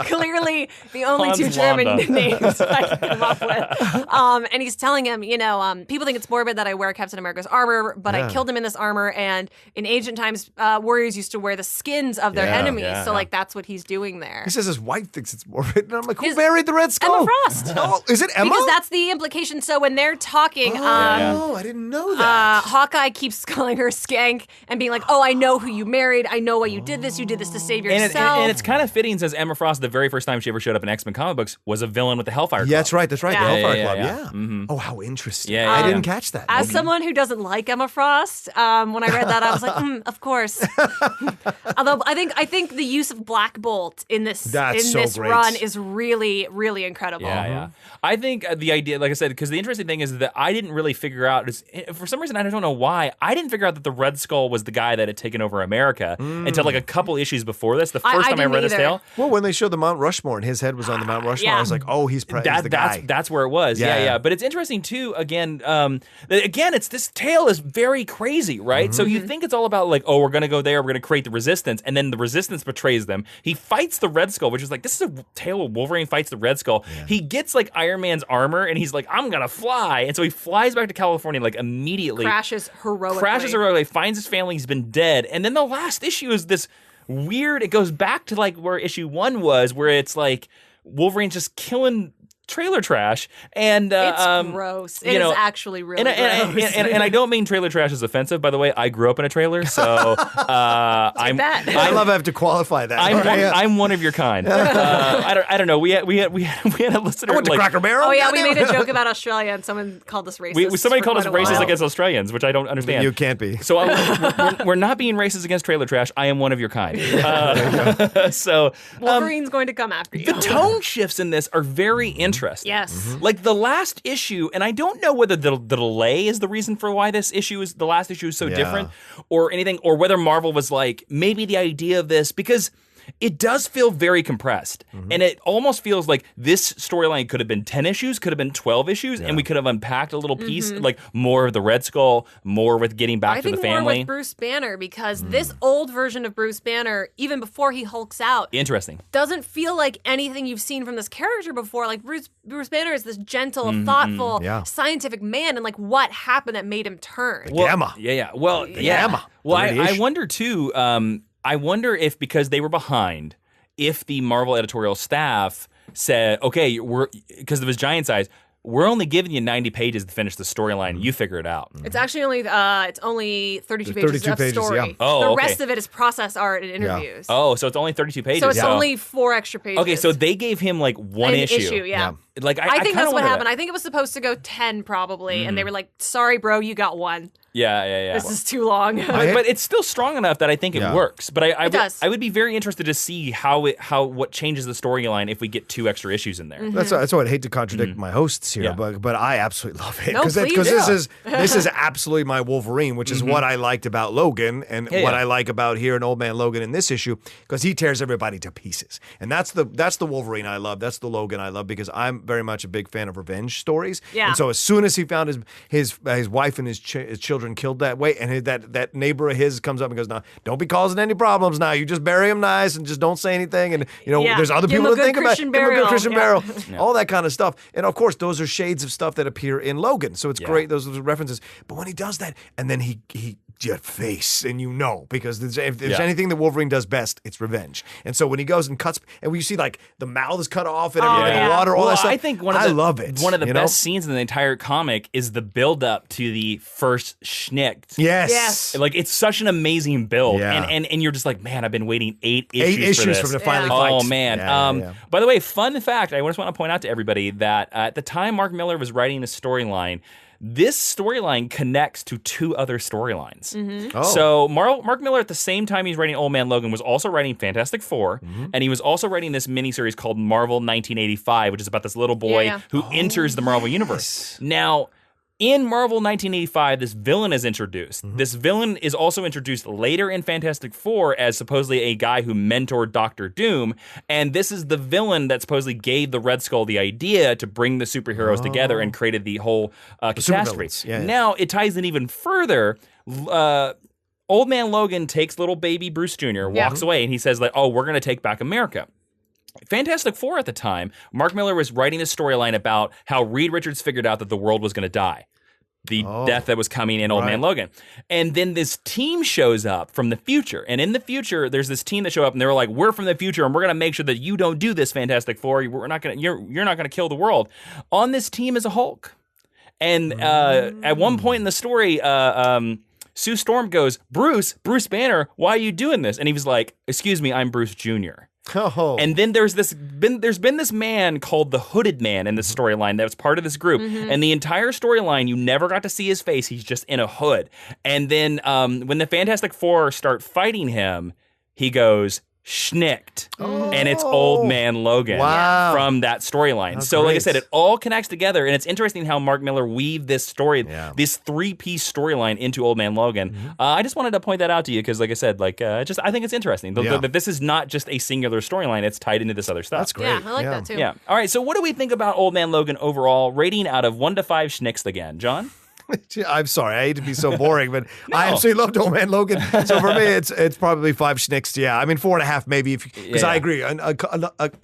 clearly the only Hans two German Wanda. names I can come up with. And he's telling him, people think it's morbid that I wear Captain America's armor, but I Yeah. killed him in this armor, and in ancient times, warriors used to wear the skins of their Yeah. enemies, Yeah. so like that's what he's doing there. He says his wife thinks it's morbid. And I'm like, who His- buried the Red Skull? Emma Frost. Oh, is it Emma? Because that's the implication. So when they're talking, Oh, I didn't know that. Hawkeye keeps calling her skank and being like, "Oh, I know who you married. I know why you did this. You did this this to save And, yourself. and it's kind of fitting since Emma Frost, the very first time she ever showed up in X-Men comic books, was a villain with the Hellfire Club. Yeah, that's right. That's right. Yeah. The Hellfire Yeah, Club. yeah, Yeah. yeah. Mm-hmm. Oh, how interesting. Yeah, I yeah. didn't catch that. As someone who doesn't like Emma Frost, when I read that, I was like, Oh, of course. Although I think the use of Black Bolt in this great. run is really, really incredible. Yeah, yeah. I think the idea, like I said, because the interesting thing is that I didn't really figure out, for some reason, I don't know why, I didn't figure out that the Red Skull was the guy that had taken over America until like a couple issues before this. The first time I read this tale. Well, when they showed the Mount Rushmore and his head was on the Mount Rushmore, Yeah. I was like, oh, he's the guy. That's where it was. Yeah, Yeah. yeah. But it's interesting too. Again, it's this tale is very crazy, right? So you think it's all about like, oh, we're gonna go there, we're gonna create the Resistance, and then the Resistance betrays them. He fights the Red Skull, which is like this is a tale where Wolverine fights the Red Skull. Yeah. He gets like Iron Man's armor, and he's like, I'm gonna fly, and so he flies back to California like immediately. Crashes heroically. Finds his family, he's been dead, and then the last issue is this weird. It goes back to like where issue 1 was, where it's like Wolverine's just killing trailer trash, and it's gross. It is actually really gross. And I don't mean trailer trash is offensive. By the way, I grew up in a trailer, so I love I have to qualify that. I'm one of your kind. I don't know. We had a listener. I went to Cracker Barrel. Oh yeah, we made a joke about Australia, and someone called us racist. Somebody called us quite a racist while. against Australians, which I don't understand. You can't be. So we're not being racist against trailer trash. I am one of your kind. So Wolverine's going to come after you. the tone shifts in this are very interesting. Yes. Like the last issue, and I don't know whether the delay is the reason for why the last issue is so different or anything, or whether Marvel was like, maybe the idea of this, because it does feel very compressed. And it almost feels like this storyline could have been 10 issues, could have been 12 issues, and we could have unpacked a little piece, like more of the Red Skull, more with getting back to the family. I think more with Bruce Banner, because this old version of Bruce Banner, even before he hulks out, Interesting. doesn't feel like anything you've seen from this character before. Like Bruce Banner is this gentle, thoughtful, scientific man, and like what happened that made him turn? Gamma. Yeah. Well, yeah. Gamma. Well, I wonder too. I wonder if because they were behind, if the Marvel editorial staff said, "Okay, because of his giant size, we're only giving you 90 pages to finish the storyline. You figure it out." It's actually only 32 pages 32 of pages, story. yeah. Oh, the okay. rest of it is process art and interviews. Oh, so it's only 32 pages. So it's only 4 extra pages. Okay, so they gave him like one An issue. yeah. Like I think that's what happened. That. I think it was supposed to go 10 probably, and they were like, "Sorry, bro, you got 1. Yeah. This is too long." But it's still strong enough that I think it works. But It does. I would be very interested to see what changes the storyline if we get 2 extra issues in there. That's why I'd hate to contradict my hosts here, but I absolutely love it No, because please. this is absolutely my Wolverine, which is what I liked about Logan and what I like about here in Old Man Logan in this issue, because he tears everybody to pieces, and that's the Wolverine I love. That's the Logan I love, because I'm very much a big fan of revenge stories. Yeah. And so as soon as he found his wife and his children killed that way, and that neighbor of his comes up and goes, "No, don't be causing any problems now. You just bury him nice and just don't say anything." And there's other Give him people a to think good about. Christian Give him a good burial. Christian Yeah. burial. All that kind of stuff. And of course, those are shades of stuff that appear in Logan. So it's great, those references. But when he does that, and then he your face, and because if there's anything that Wolverine does best, it's revenge. And so when he goes and cuts, and when you see like the mouth is cut off and everything, and the water, all that stuff. I think I love it. One of the best scenes in the entire comic is the build up to the first schnick. Yes. Like it's such an amazing build, Yeah. and you're just like, man, I've been waiting 8 8 issues issues for from this. the finally Oh fight. man! Yeah. By the way, fun fact: I just want to point out to everybody that at the time Mark Millar was writing the storyline, this storyline connects to 2 other storylines. Oh. So Mark Millar, at the same time he's writing Old Man Logan, was also writing Fantastic Four, and he was also writing this miniseries called Marvel 1985, which is about this little boy who enters the Marvel Universe. Now, in Marvel 1985, this villain is introduced. This villain is also introduced later in Fantastic Four as supposedly a guy who mentored Doctor Doom, and this is the villain that supposedly gave the Red Skull the idea to bring the superheroes together and created the whole catastrophe. Yeah. Now, it ties in even further. Old Man Logan takes little baby Bruce Jr., walks away, and he says, like, "Oh, we're going to take back America." Fantastic Four at the time, Mark Millar was writing a storyline about how Reed Richards figured out that the world was going to die. The death that was coming in Old Man Logan. And then this team shows up from the future. And in the future, there's this team that show up and they were like, "We're from the future and we're going to make sure that you don't do this, Fantastic Four. You're not going to kill the world." On this team is a Hulk. And at one point in the story, Sue Storm goes, Bruce Banner, why are you doing this? And he was like, excuse me, I'm Bruce Jr. Oh. And then there's been this man called the Hooded Man in the storyline that was part of this group. And the entire storyline, you never got to see his face. He's just in a hood. And then when the Fantastic Four start fighting him, he goes, schnicked. And it's Old Man Logan from that storyline. So like I said, it all connects together, and it's interesting how Mark Millar weaved this story, this 3-piece storyline into Old Man Logan. I just wanted to point that out to you because, like I said, I think it's interesting that this is not just a singular storyline; it's tied into this other stuff. That's great. Yeah, I like that too. Yeah. All right. So, what do we think about Old Man Logan overall? Rating out of 1 to 5 schnicks again, John. I'm sorry, I hate to be so boring, but I absolutely loved Old Man Logan. So for me, it's probably 5 schnicks. Yeah, I mean 4.5 maybe, because I agree. An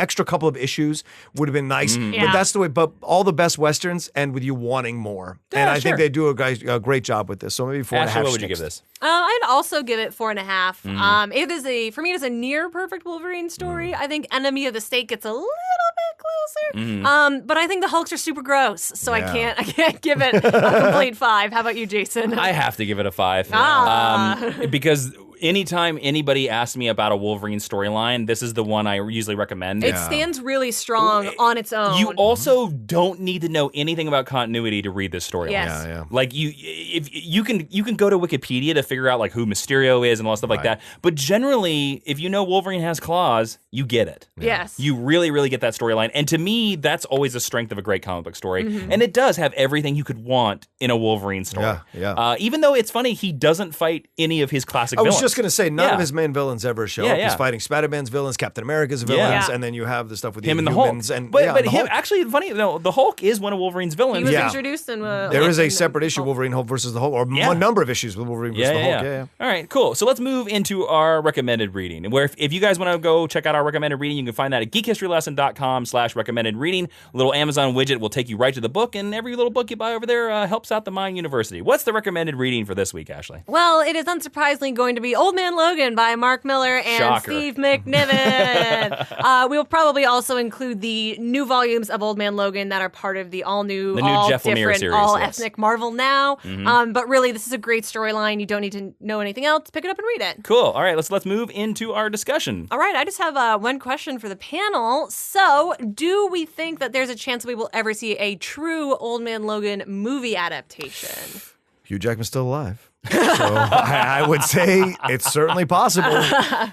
extra couple of issues would have been nice, but that's the way. But all the best westerns end with you wanting more, and I think they do a great job with this. So maybe 4.5. Ashley, what would you give this? I'd also give it 4.5. For me, it is a near perfect Wolverine story. I think Enemy of the State gets a little bit closer. But I think the Hulks are super gross, so I can't give it a complete 5. How about you, Jason? I have to give it a 5. Because anytime anybody asks me about a Wolverine storyline, this is the one I usually recommend. It stands really strong on its own. You also don't need to know anything about continuity to read this storyline. Yes. Yeah. Like if you can go to Wikipedia to figure out like who Mysterio is and all that stuff like that. But generally, if you know Wolverine has claws, you get it. Yes. You really, really get that storyline. And to me, that's always the strength of a great comic book story. And it does have everything you could want in a Wolverine story. Yeah. Even though it's funny, he doesn't fight any of his classic villains. I was just going to say, none of his main villains ever show up. He's fighting Spider-Man's villains, Captain America's villains, and then you have the stuff with him the and the Hulk. humans. But him, actually, funny, the Hulk is one of Wolverine's villains. He was introduced in there is a separate issue, Wolverine Hulk versus the Hulk, or one number of issues with Wolverine versus the Hulk. All right, cool. So let's move into our recommended reading. Where if you guys want to go check out our recommended reading, you can find that at geekhistorylesson.com/recommended reading. A little Amazon widget will take you right to the book, and every little book you buy over there helps out the Mind University. What's the recommended reading for this week, Ashley? Well, it is unsurprisingly going to be Old Man Logan by Mark Millar and Steve McNiven. We'll probably also include the new volumes of Old Man Logan that are part of the all-new, Jeff Lemire different, series, all-ethnic Marvel Now. But really, this is a great storyline. You don't need to know anything else. Pick it up and read it. Cool. All right, let's move into our discussion. All right, I just have one question for the panel. So, do we think that there's a chance we will ever see a true Old Man Logan movie adaptation? Hugh Jackman's still alive. So I would say it's certainly possible.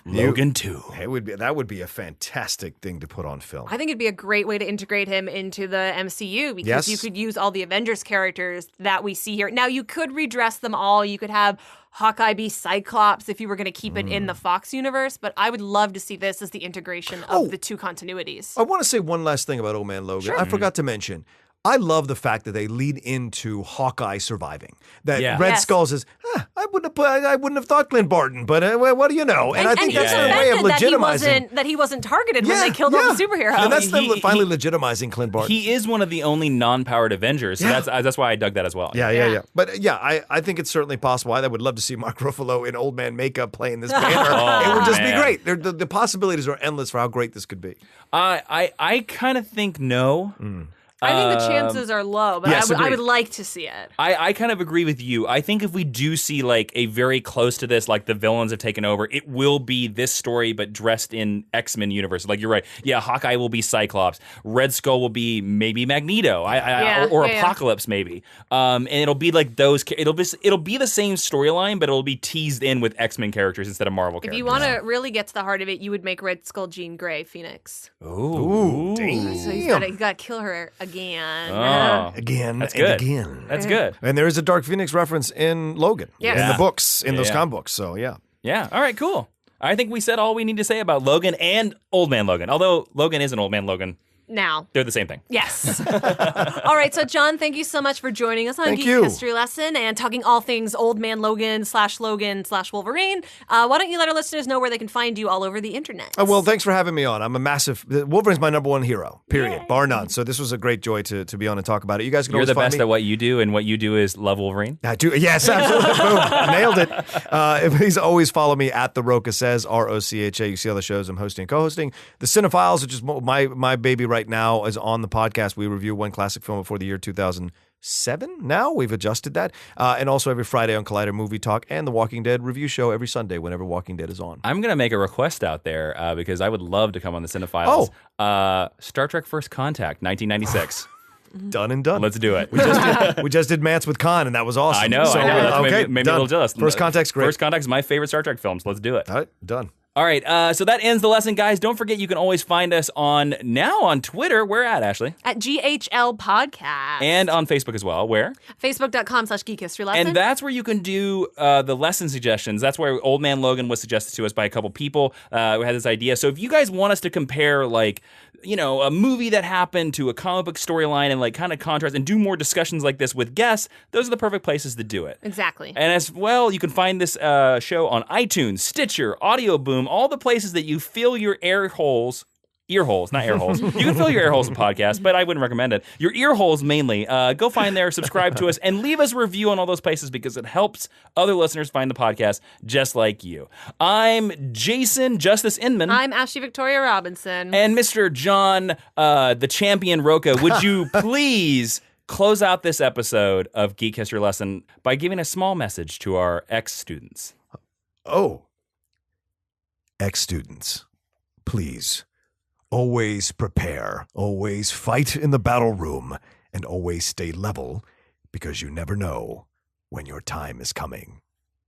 Logan 2. That would be a fantastic thing to put on film. I think it'd be a great way to integrate him into the MCU because you could use all the Avengers characters that we see here. Now, you could redress them all. You could have Hawkeye be Cyclops if you were going to keep it in the Fox universe, but I would love to see this as the integration of the two continuities. I want to say one last thing about Old Man Logan. Sure. I forgot to mention. I love the fact that they lead into Hawkeye surviving. That Red Skull says, I wouldn't have thought Clint Barton, but what do you know? And I think that's their way of legitimizing that he wasn't targeted when they killed all the superheroes. And that's them finally legitimizing Clint Barton. He is one of the only non-powered Avengers, so that's why I dug that as well. Yeah. But I think it's certainly possible. I would love to see Mark Ruffalo in old man makeup playing this banner. It would just be great. The possibilities are endless for how great this could be. I kind of think no. I think the chances are low, but I would like to see it. I kind of agree with you. I think if we do see like a very close to this, like the villains have taken over, it will be this story, but dressed in X-Men universe. Like you're right. Yeah, Hawkeye will be Cyclops. Red Skull will be maybe Magneto, or Apocalypse maybe. And it'll be like those. It'll be the same storyline, but it'll be teased in with X-Men characters instead of Marvel characters. If you want to really get to the heart of it, you would make Red Skull Jean Grey Phoenix. Ooh, damn. So he's got to kill her again. Again. That's good. Again. That's good. And there is a Dark Phoenix reference in Logan. In the books, in those comic books. So, yeah. Yeah. All right, cool. I think we said all we need to say about Logan and Old Man Logan. Although Logan is an Old Man Logan. Now. They're the same thing. Yes. All right, so John, thank you so much for joining us on Geek History Lesson and talking all things Old Man Logan /Wolverine. Why don't you let our listeners know where they can find you all over the internet? Well, thanks for having me on. I'm a massive... Wolverine's my number one hero, period, bar none. So this was a great joy to be on and talk about it. You guys can always find me. You're the best at what you do, and what you do is love Wolverine? I do. Yes, absolutely. Boom. Nailed it. Please always follow me at The Rocha Says, ROCHA. You see all the shows I'm hosting and co-hosting. The Cinephiles, which is my baby right now, is on the podcast. We review one classic film before the year 2000 7 now. We've adjusted that. And also every Friday on Collider Movie Talk and the Walking Dead review show every Sunday whenever Walking Dead is on. I'm going to make a request out there because I would love to come on the Cinephiles. Star Trek First Contact, 1996. Done and done. Let's do it. We just did Mance with Khan, and that was awesome. I know. That's okay, made me a little jealous. First Contact's great. First Contact's my favorite Star Trek film, so let's do it. All right, done. All right, so that ends the lesson, guys. Don't forget you can always find us on Twitter. Where at, Ashley? At GHL Podcast. And on Facebook as well. Where? Facebook.com/Geek History Lesson. And that's where you can do the lesson suggestions. That's where Old Man Logan was suggested to us by a couple people who had this idea. So if you guys want us to compare, like, you know, a movie that happened to a comic book storyline and like kind of contrast and do more discussions like this with guests, those are the perfect places to do it. Exactly. And as well, you can find this show on iTunes, Stitcher, Audio Boom, all the places that you fill your ear holes, not air holes. You can fill your ear holes with podcasts, but I wouldn't recommend it. Your ear holes mainly. Go find there, subscribe to us, and leave us a review on all those places because it helps other listeners find the podcast just like you. I'm Jason Justice Inman. I'm Ashley Victoria Robinson. And Mr. John, the champion Roca, would you please close out this episode of Geek History Lesson by giving a small message to our ex-students? Oh. Ex-students, please. Always prepare, always fight in the battle room, and always stay level because you never know when your time is coming.